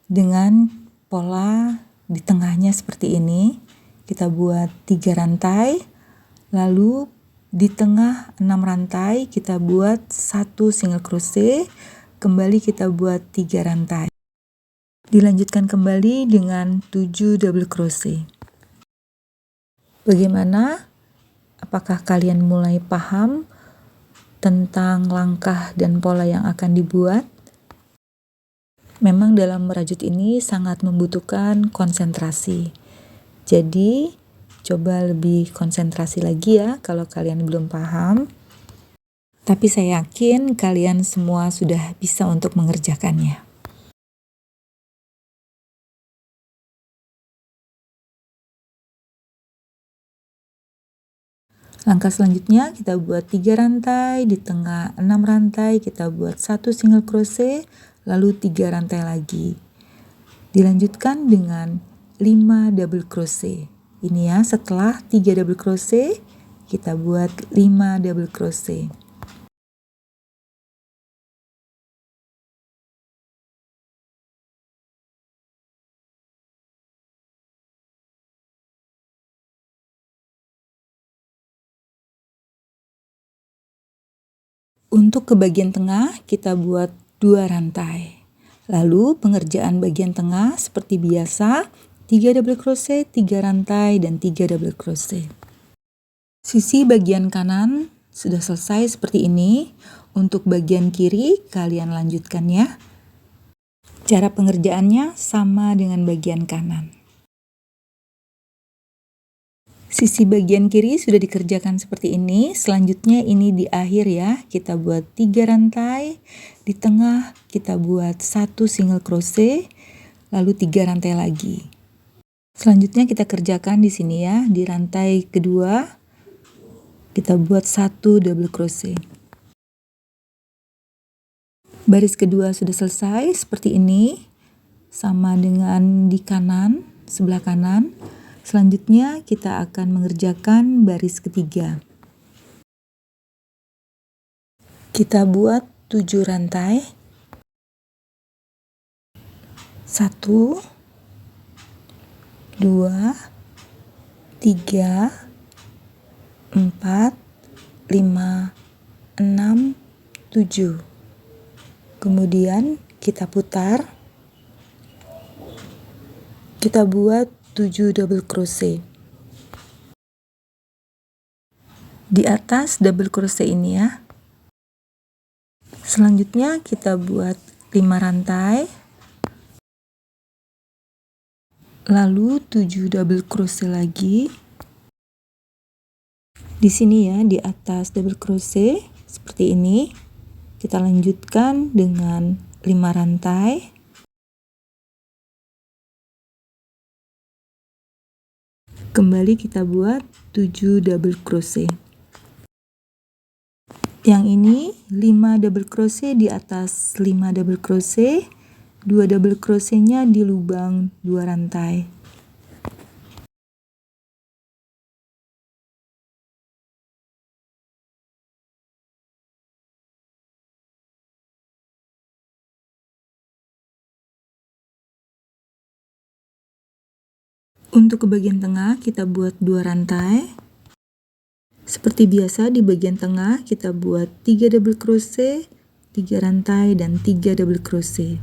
dengan pola di tengahnya seperti ini. Kita buat 3 rantai, lalu di tengah 6 rantai kita buat 1 single crochet, kembali kita buat 3 rantai. Dilanjutkan kembali dengan 7 double crochet. Bagaimana? Apakah kalian mulai paham tentang langkah dan pola yang akan dibuat? Memang dalam merajut ini sangat membutuhkan konsentrasi. Jadi, coba lebih konsentrasi lagi ya kalau kalian belum paham. Tapi saya yakin kalian semua sudah bisa untuk mengerjakannya. Langkah selanjutnya kita buat 3 rantai, di tengah 6 rantai kita buat 1 single crochet, lalu 3 rantai lagi. Dilanjutkan dengan 5 double crochet. Ini ya, setelah 3 double crochet, kita buat 5 double crochet. Untuk ke bagian tengah, kita buat 2 rantai. Lalu pengerjaan bagian tengah seperti biasa, 3 double crochet, 3 rantai, dan 3 double crochet. Sisi bagian kanan sudah selesai seperti ini. Untuk bagian kiri, kalian lanjutkan ya. Cara pengerjaannya sama dengan bagian kanan. Sisi bagian kiri sudah dikerjakan seperti ini. Selanjutnya ini di akhir ya, kita buat 3 rantai. Di tengah kita buat 1 single crochet, lalu 3 rantai lagi. Selanjutnya kita kerjakan di sini ya, di rantai kedua kita buat 1 double crochet. Baris kedua sudah selesai seperti ini, sama dengan di kanan, sebelah kanan. Selanjutnya kita akan mengerjakan baris ketiga. Kita buat 7 rantai. 1, 2, 3, 4, 5, 6, 7. Kemudian kita putar. Kita buat 7 double crochet. Di atas double crochet ini ya. Selanjutnya kita buat 5 rantai. Lalu 7 double crochet lagi. Di sini ya, di atas double crochet seperti ini. Kita lanjutkan dengan 5 rantai. Kembali kita buat 7 double crochet. Yang ini 5 double crochet di atas 5 double crochet, 2 double crochetnya di lubang 2 rantai. Untuk ke bagian tengah kita buat 2 rantai. Seperti biasa di bagian tengah kita buat 3 double crochet, 3 rantai, dan 3 double crochet.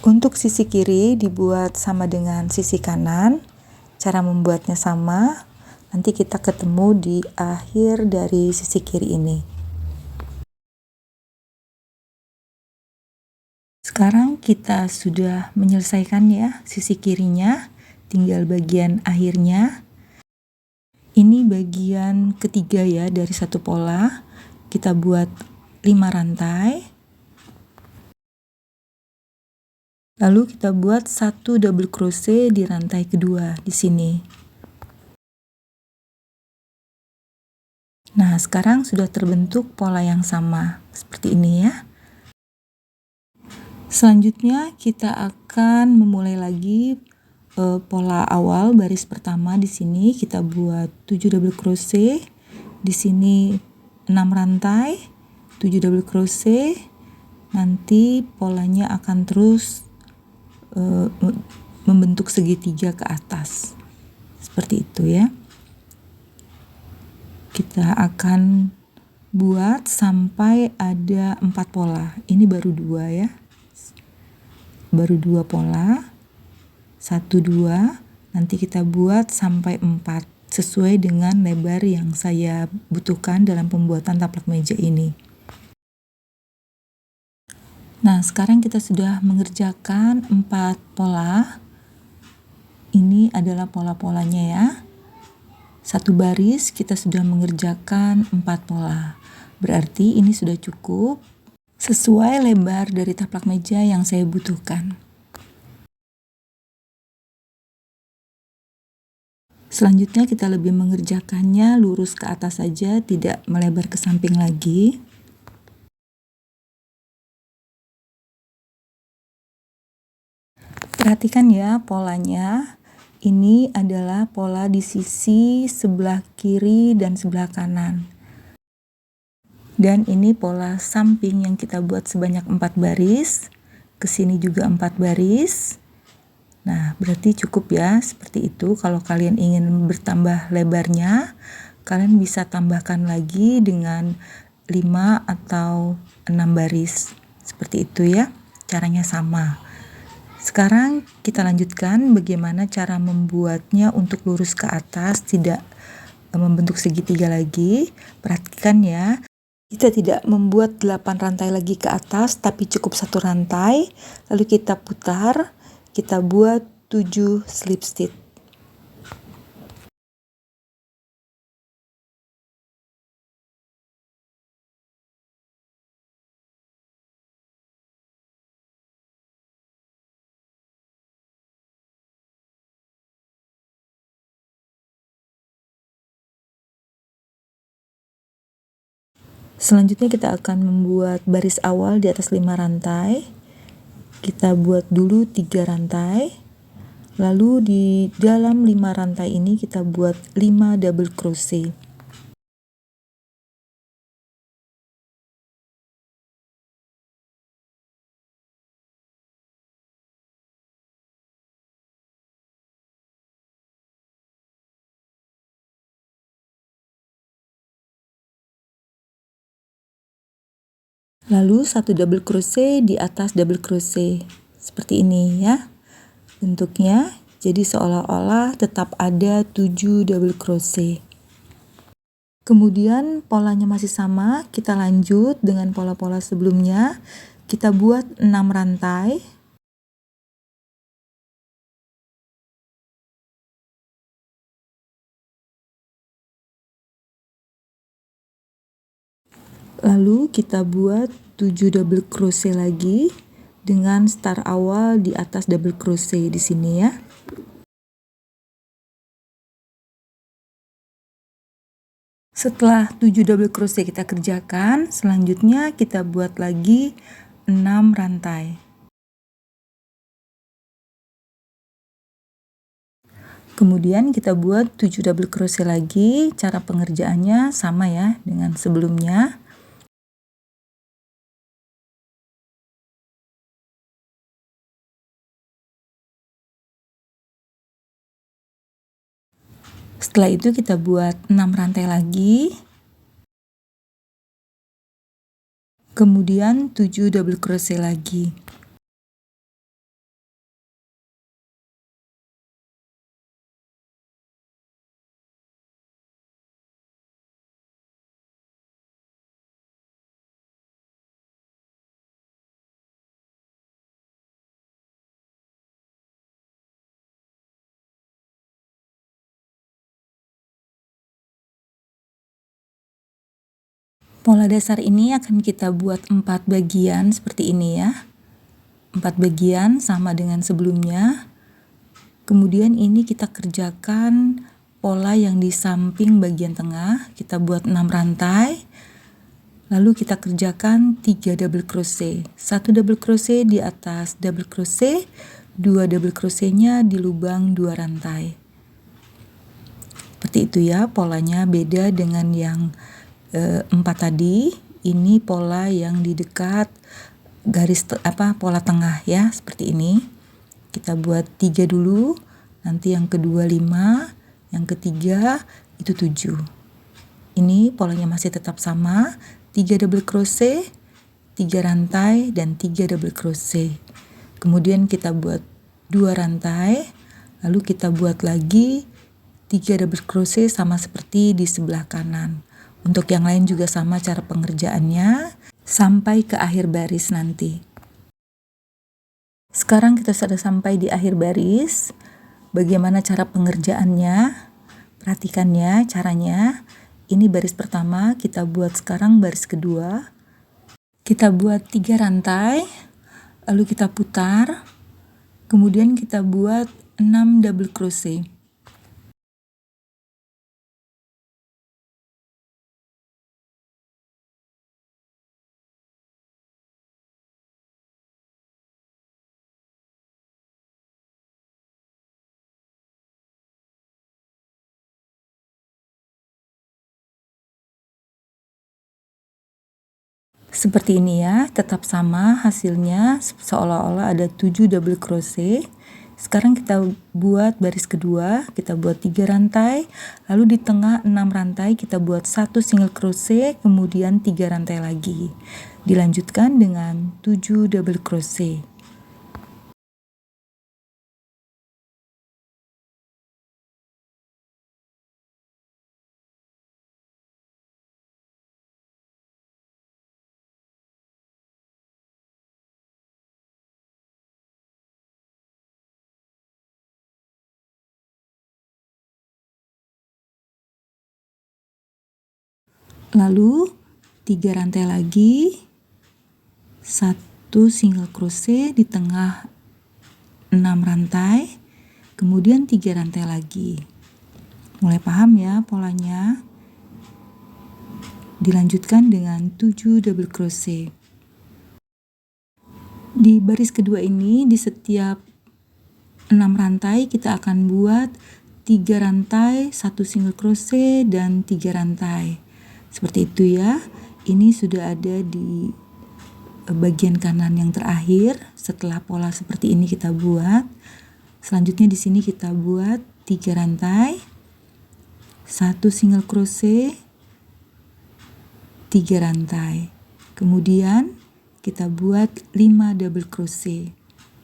Untuk sisi kiri dibuat sama dengan sisi kanan. Cara membuatnya sama. Nanti kita ketemu di akhir dari sisi kiri ini. Sekarang kita sudah menyelesaikan ya sisi kirinya, tinggal bagian akhirnya. Ini bagian ketiga ya dari satu pola. Kita buat 5 rantai. Lalu kita buat 1 double crochet di rantai kedua di sini. Nah, sekarang sudah terbentuk pola yang sama seperti ini ya. Selanjutnya kita akan memulai lagi pola awal baris pertama. Di sini kita buat 7 double crochet, di sini 6 rantai, 7 double crochet. Nanti polanya akan terus membentuk segitiga ke atas seperti itu ya. Kita akan buat sampai ada 4 pola. Ini baru 2 ya, baru 2 pola, 1, 2, nanti kita buat sampai 4 sesuai dengan lebar yang saya butuhkan dalam pembuatan taplak meja ini. Nah, sekarang kita sudah mengerjakan 4 pola. Ini adalah pola-polanya ya. Satu baris kita sudah mengerjakan 4 pola. Berarti ini sudah cukup sesuai lebar dari taplak meja yang saya butuhkan. Selanjutnya kita lebih mengerjakannya lurus ke atas saja, tidak melebar ke samping lagi. Perhatikan ya polanya. Ini adalah pola di sisi sebelah kiri dan sebelah kanan. Dan ini pola samping yang kita buat sebanyak 4 baris. Ke sini juga 4 baris. Nah, berarti cukup ya, seperti itu. Kalau kalian ingin bertambah lebarnya, kalian bisa tambahkan lagi dengan 5 atau 6 baris. Seperti itu ya, caranya sama. Sekarang kita lanjutkan bagaimana cara membuatnya untuk lurus ke atas, tidak membentuk segitiga lagi. Perhatikan ya, kita tidak membuat 8 rantai lagi ke atas, tapi cukup 1 rantai. Lalu kita putar, kita buat 7 slip stitch. Selanjutnya kita akan membuat baris awal di atas 5 rantai. Kita buat dulu 3 rantai. Lalu di dalam 5 rantai ini kita buat 5 double crochet. Lalu 1 double crochet di atas double crochet. Seperti ini ya. Bentuknya jadi seolah-olah tetap ada 7 double crochet. Kemudian polanya masih sama, kita lanjut dengan pola-pola sebelumnya. Kita buat 6 rantai. Lalu kita buat 7 double crochet lagi dengan start awal di atas double crochet di sini ya. Setelah 7 double crochet kita kerjakan, selanjutnya kita buat lagi 6 rantai. Kemudian kita buat 7 double crochet lagi. Cara pengerjaannya sama ya dengan sebelumnya. Setelah itu kita buat 6 rantai lagi. Kemudian 7 double crochet lagi. Pola dasar ini akan kita buat 4 bagian seperti ini ya. 4 bagian sama dengan sebelumnya. Kemudian ini kita kerjakan pola yang di samping bagian tengah. Kita buat 6 rantai. Lalu kita kerjakan 3 double crochet. 1 double crochet di atas double crochet, 2 double crochetnya di lubang 2 rantai. Seperti itu ya, polanya beda dengan yang 4 tadi. Ini pola yang di dekat garis pola tengah ya, seperti ini. Kita buat 3 dulu, nanti yang kedua 5, yang ketiga itu 7. Ini polanya masih tetap sama, 3 double crochet, 3 rantai dan 3 double crochet. Kemudian kita buat 2 rantai, lalu kita buat lagi 3 double crochet sama seperti di sebelah kanan. Untuk yang lain juga sama cara pengerjaannya sampai ke akhir baris nanti. Sekarang kita sudah sampai di akhir baris. Bagaimana cara pengerjaannya? Perhatikan ya caranya. Ini baris pertama, kita buat sekarang baris kedua. Kita buat 3 rantai, lalu kita putar. Kemudian kita buat 6 double crochet. Seperti ini ya, tetap sama hasilnya, seolah-olah ada 7 double crochet. Sekarang kita buat baris kedua, kita buat 3 rantai, lalu di tengah 6 rantai kita buat 1 single crochet, kemudian 3 rantai lagi. Dilanjutkan dengan 7 double crochet. Lalu 3 rantai lagi, 1 single crochet di tengah 6 rantai, kemudian 3 rantai lagi. Mulai paham ya polanya? Dilanjutkan dengan 7 double crochet. Di baris kedua ini, di setiap 6 rantai kita akan buat 3 rantai, 1 single crochet, dan 3 rantai. Seperti itu ya. Ini sudah ada di bagian kanan yang terakhir. Setelah pola seperti ini kita buat. Selanjutnya di sini kita buat 3 rantai, 1 single crochet, 3 rantai. Kemudian kita buat 5 double crochet.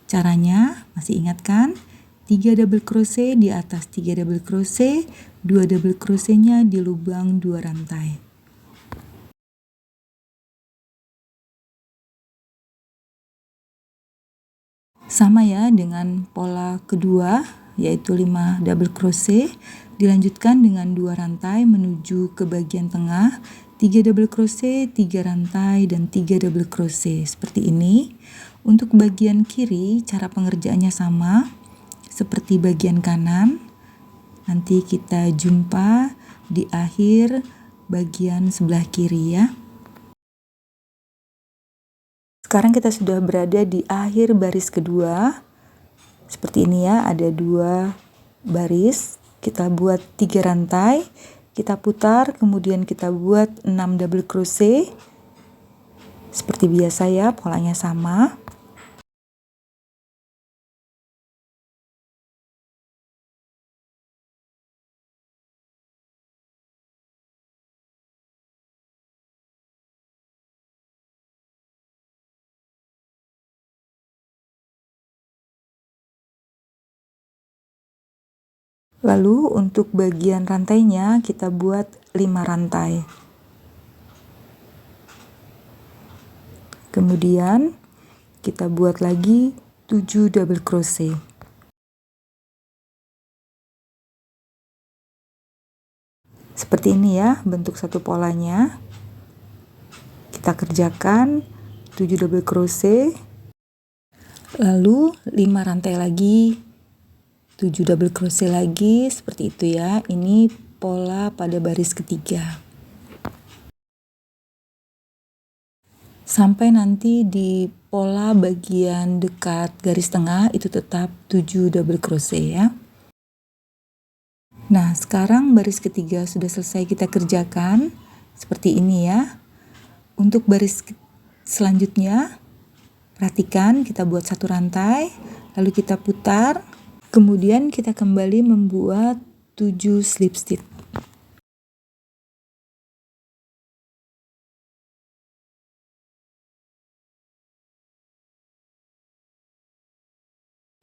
Caranya masih ingat kan? 3 double crochet di atas 3 double crochet, 2 double crochetnya di lubang 2 rantai. Sama ya dengan pola kedua, yaitu 5 double crochet. Dilanjutkan dengan 2 rantai menuju ke bagian tengah, 3 double crochet, 3 rantai, dan 3 double crochet seperti ini. Untuk bagian kiri, cara pengerjaannya sama seperti bagian kanan. Nanti kita jumpa di akhir bagian sebelah kiri ya. Sekarang kita sudah berada di akhir baris kedua. Seperti ini ya, ada 2 baris. Kita buat 3 rantai, kita putar, kemudian kita buat 6 double crochet. Seperti biasa ya, polanya sama. Lalu untuk bagian rantainya kita buat 5 rantai. Kemudian kita buat lagi 7 double crochet. Seperti ini ya bentuk satu polanya. Kita kerjakan 7 double crochet. Lalu 5 rantai lagi, 7 double crochet lagi, seperti itu ya. Ini pola pada baris ketiga. Sampai nanti di pola bagian dekat garis tengah itu tetap 7 double crochet ya. Nah, sekarang baris ketiga sudah selesai kita kerjakan. Seperti ini ya. Untuk baris selanjutnya, perhatikan kita buat 1 rantai, lalu kita putar. Kemudian kita kembali membuat 7 slip stitch.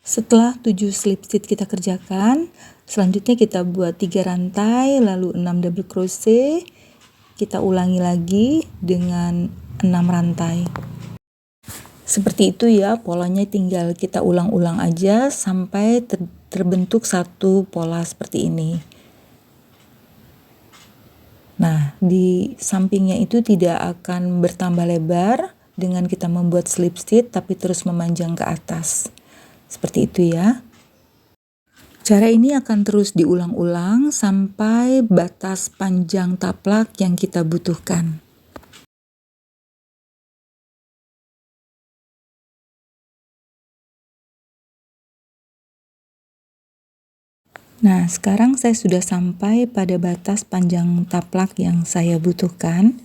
Setelah 7 slip stitch kita kerjakan, selanjutnya kita buat 3 rantai, lalu 6 double crochet. Kita ulangi lagi dengan 6 rantai. Seperti itu ya, polanya tinggal kita ulang-ulang aja sampai terbentuk satu pola seperti ini. Nah, di sampingnya itu tidak akan bertambah lebar dengan kita membuat slip stitch, tapi terus memanjang ke atas. Seperti itu ya. Cara ini akan terus diulang-ulang sampai batas panjang taplak yang kita butuhkan. Nah, sekarang saya sudah sampai pada batas panjang taplak yang saya butuhkan.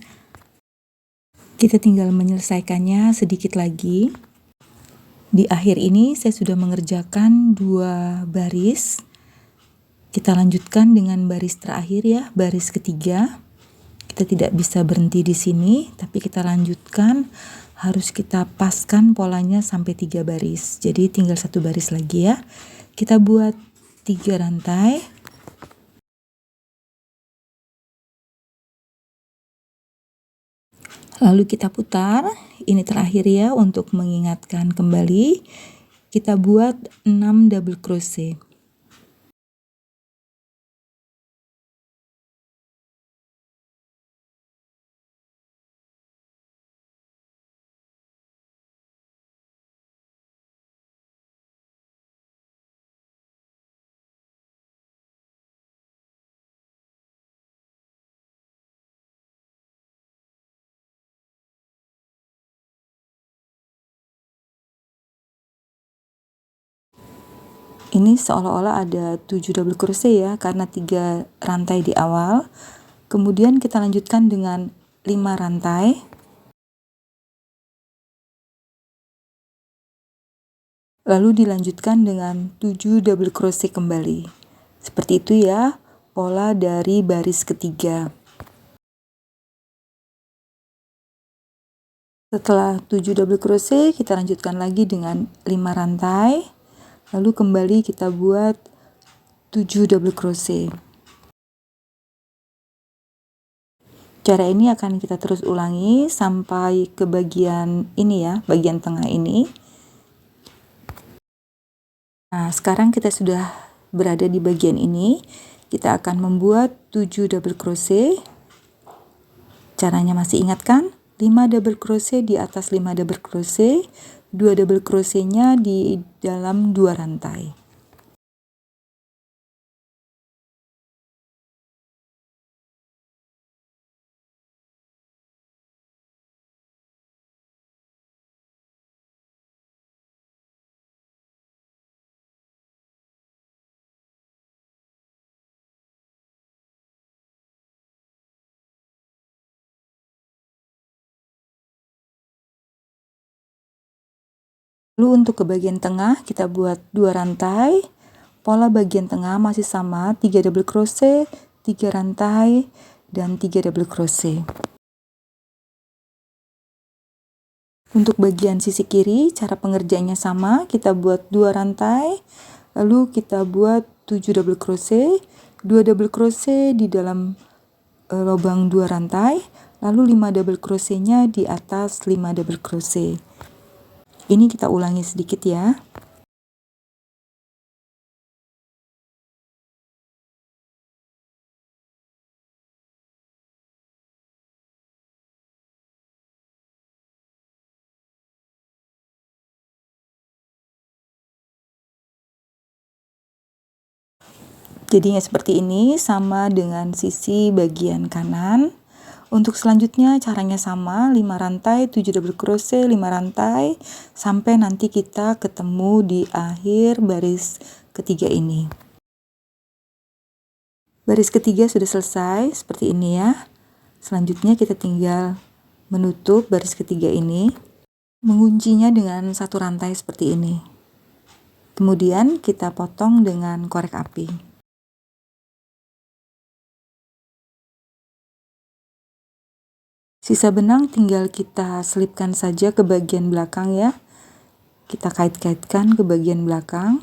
Kita tinggal menyelesaikannya sedikit lagi. Di akhir ini saya sudah mengerjakan 2 baris. Kita lanjutkan dengan baris terakhir ya, baris ketiga. Kita tidak bisa berhenti di sini, tapi kita lanjutkan. Harus kita paskan polanya sampai 3 baris. Jadi tinggal 1 baris lagi ya. Kita buat 3 rantai. Lalu kita putar, ini terakhir ya untuk mengingatkan kembali. Kita buat 6 double crochet. Ini seolah-olah ada 7 double crochet ya, karena 3 rantai di awal. Kemudian kita lanjutkan dengan 5 rantai. Lalu dilanjutkan dengan 7 double crochet kembali. Seperti itu ya, pola dari baris ketiga. Setelah 7 double crochet, kita lanjutkan lagi dengan 5 rantai. Lalu kembali kita buat 7 double crochet. Cara ini akan kita terus ulangi sampai ke bagian ini ya, bagian tengah ini. Nah, sekarang kita sudah berada di bagian ini. Kita akan membuat 7 double crochet. Caranya masih ingat kan? 5 double crochet di atas 5 double crochet, 2 double crochetnya di dalam 2 rantai. Lalu untuk ke bagian tengah kita buat 2 rantai. Pola bagian tengah masih sama, 3 double crochet, 3 rantai, dan 3 double crochet. Untuk bagian sisi kiri, cara pengerjaannya sama, kita buat 2 rantai, lalu kita buat 7 double crochet, 2 double crochet di dalam lubang 2 rantai, lalu 5 double crochetnya di atas 5 double crochet. Ini kita ulangi sedikit ya. Jadinya seperti ini, sama dengan sisi bagian kanan. Untuk selanjutnya caranya sama, 5 rantai, 7 double crochet, 5 rantai, sampai nanti kita ketemu di akhir baris ketiga ini. Baris ketiga sudah selesai, seperti ini ya. Selanjutnya kita tinggal menutup baris ketiga ini, menguncinya dengan 1 rantai seperti ini. Kemudian kita potong dengan korek api. Sisa benang tinggal kita selipkan saja ke bagian belakang ya. Kita kait-kaitkan ke bagian belakang.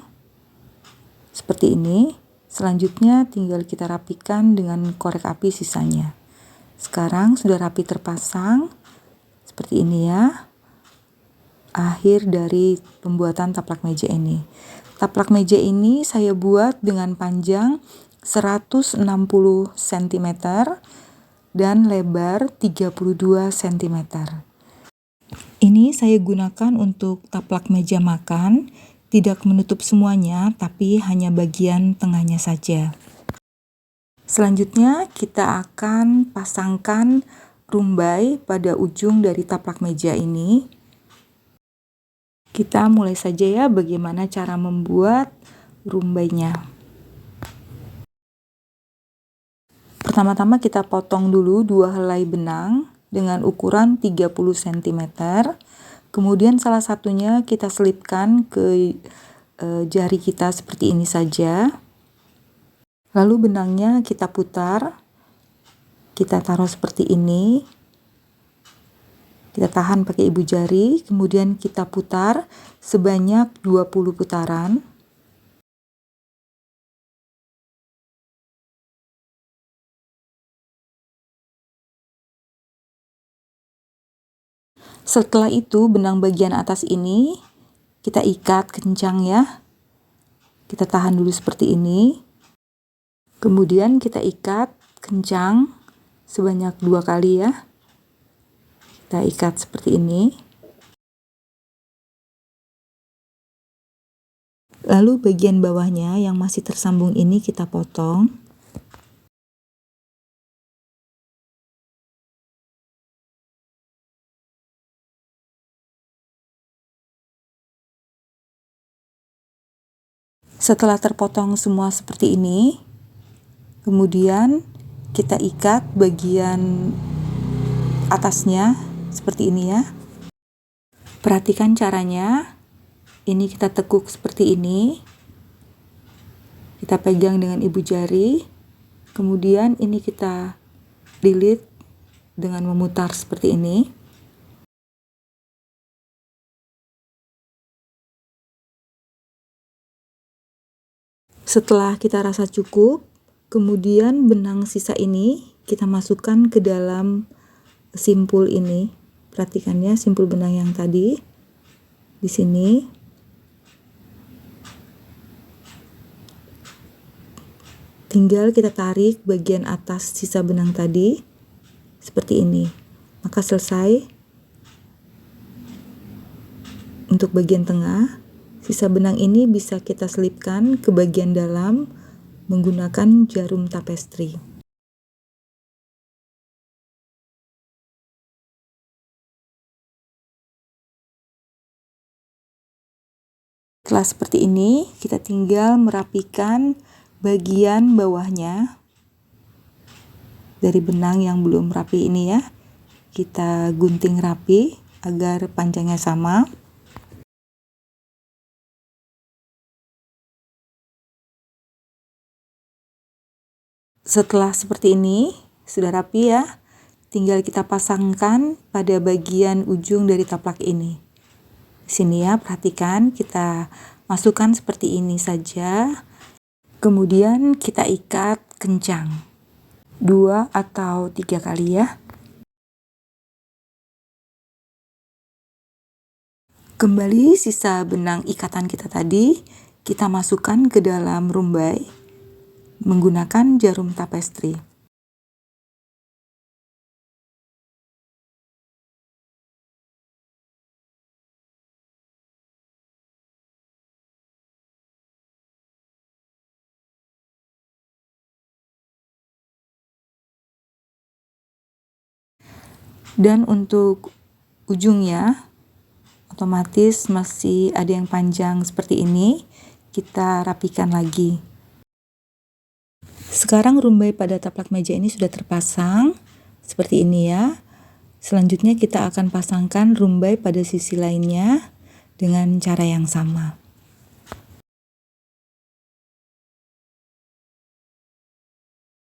Seperti ini. Selanjutnya tinggal kita rapikan dengan korek api sisanya. Sekarang sudah rapi terpasang. Seperti ini ya. Akhir dari pembuatan taplak meja ini. Taplak meja ini saya buat dengan panjang 160 cm. Dan lebar 32 cm. Ini saya gunakan untuk taplak meja makan, tidak menutup semuanya, tapi hanya bagian tengahnya saja. Selanjutnya kita akan pasangkan rumbai pada ujung dari taplak meja ini. Kita mulai saja ya bagaimana cara membuat rumbainya. Pertama-tama kita potong dulu 2 helai benang. dengan ukuran 30 cm. Kemudian salah satunya kita selipkan ke jari kita seperti ini saja. Lalu benangnya kita putar, kita taruh seperti ini. Kita tahan pakai ibu jari, kemudian kita putar sebanyak 20 putaran. Setelah itu benang bagian atas ini kita ikat kencang ya. Kita tahan dulu seperti ini. Kemudian kita ikat kencang sebanyak 2 kali ya. Kita ikat seperti ini. Lalu bagian bawahnya yang masih tersambung ini kita potong. Setelah terpotong semua seperti ini, kemudian kita ikat bagian atasnya seperti ini ya. Perhatikan caranya. Ini kita tekuk seperti ini. Kita pegang dengan ibu jari. Kemudian ini kita lilit dengan memutar seperti ini. Setelah kita rasa cukup, kemudian benang sisa ini kita masukkan ke dalam simpul ini. Perhatikan ya, simpul benang yang tadi di sini. Tinggal kita tarik bagian atas sisa benang tadi seperti ini. Maka selesai. Untuk bagian tengah, sisa benang ini bisa kita selipkan ke bagian dalam menggunakan jarum tapestri. Setelah seperti ini, kita tinggal merapikan bagian bawahnya dari benang yang belum rapi ini ya. Kita gunting rapi agar panjangnya sama. Setelah seperti ini, sudah rapi ya. Tinggal kita pasangkan pada bagian ujung dari taplak ini. Di sini ya, perhatikan kita masukkan seperti ini saja. Kemudian kita ikat kencang 2 atau 3 kali ya. Kembali sisa benang ikatan kita tadi kita masukkan ke dalam rumbai menggunakan jarum tapestri. Dan untuk ujungnya otomatis masih ada yang panjang seperti ini, kita rapikan lagi. Sekarang rumbai pada taplak meja ini sudah terpasang seperti ini ya. Selanjutnya kita akan pasangkan rumbai pada sisi lainnya dengan cara yang sama.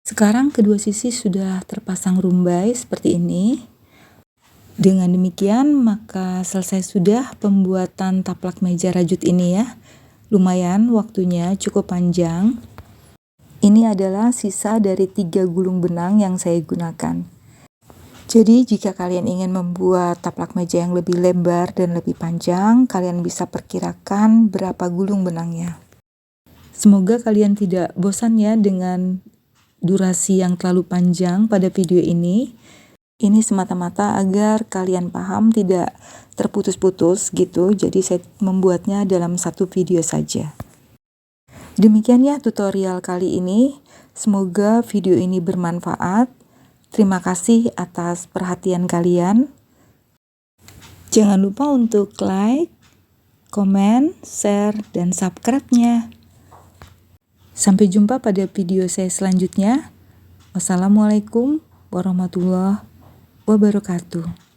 Sekarang kedua sisi sudah terpasang rumbai seperti ini. Dengan demikian maka selesai sudah pembuatan taplak meja rajut ini ya. Lumayan waktunya cukup panjang. Ini adalah sisa dari 3 gulung benang yang saya gunakan. Jadi jika kalian ingin membuat taplak meja yang lebih lebar dan lebih panjang, kalian bisa perkirakan berapa gulung benangnya. Semoga kalian tidak bosan ya dengan durasi yang terlalu panjang pada video ini. Ini semata-mata agar kalian paham, tidak terputus-putus gitu. Jadi saya membuatnya dalam satu video saja. Demikian ya tutorial kali ini. Semoga video ini bermanfaat. Terima kasih atas perhatian kalian. Jangan lupa untuk like, komen, share, dan subscribe-nya. Sampai jumpa pada video saya selanjutnya. Wassalamualaikum warahmatullahi wabarakatuh. wabarakatuh.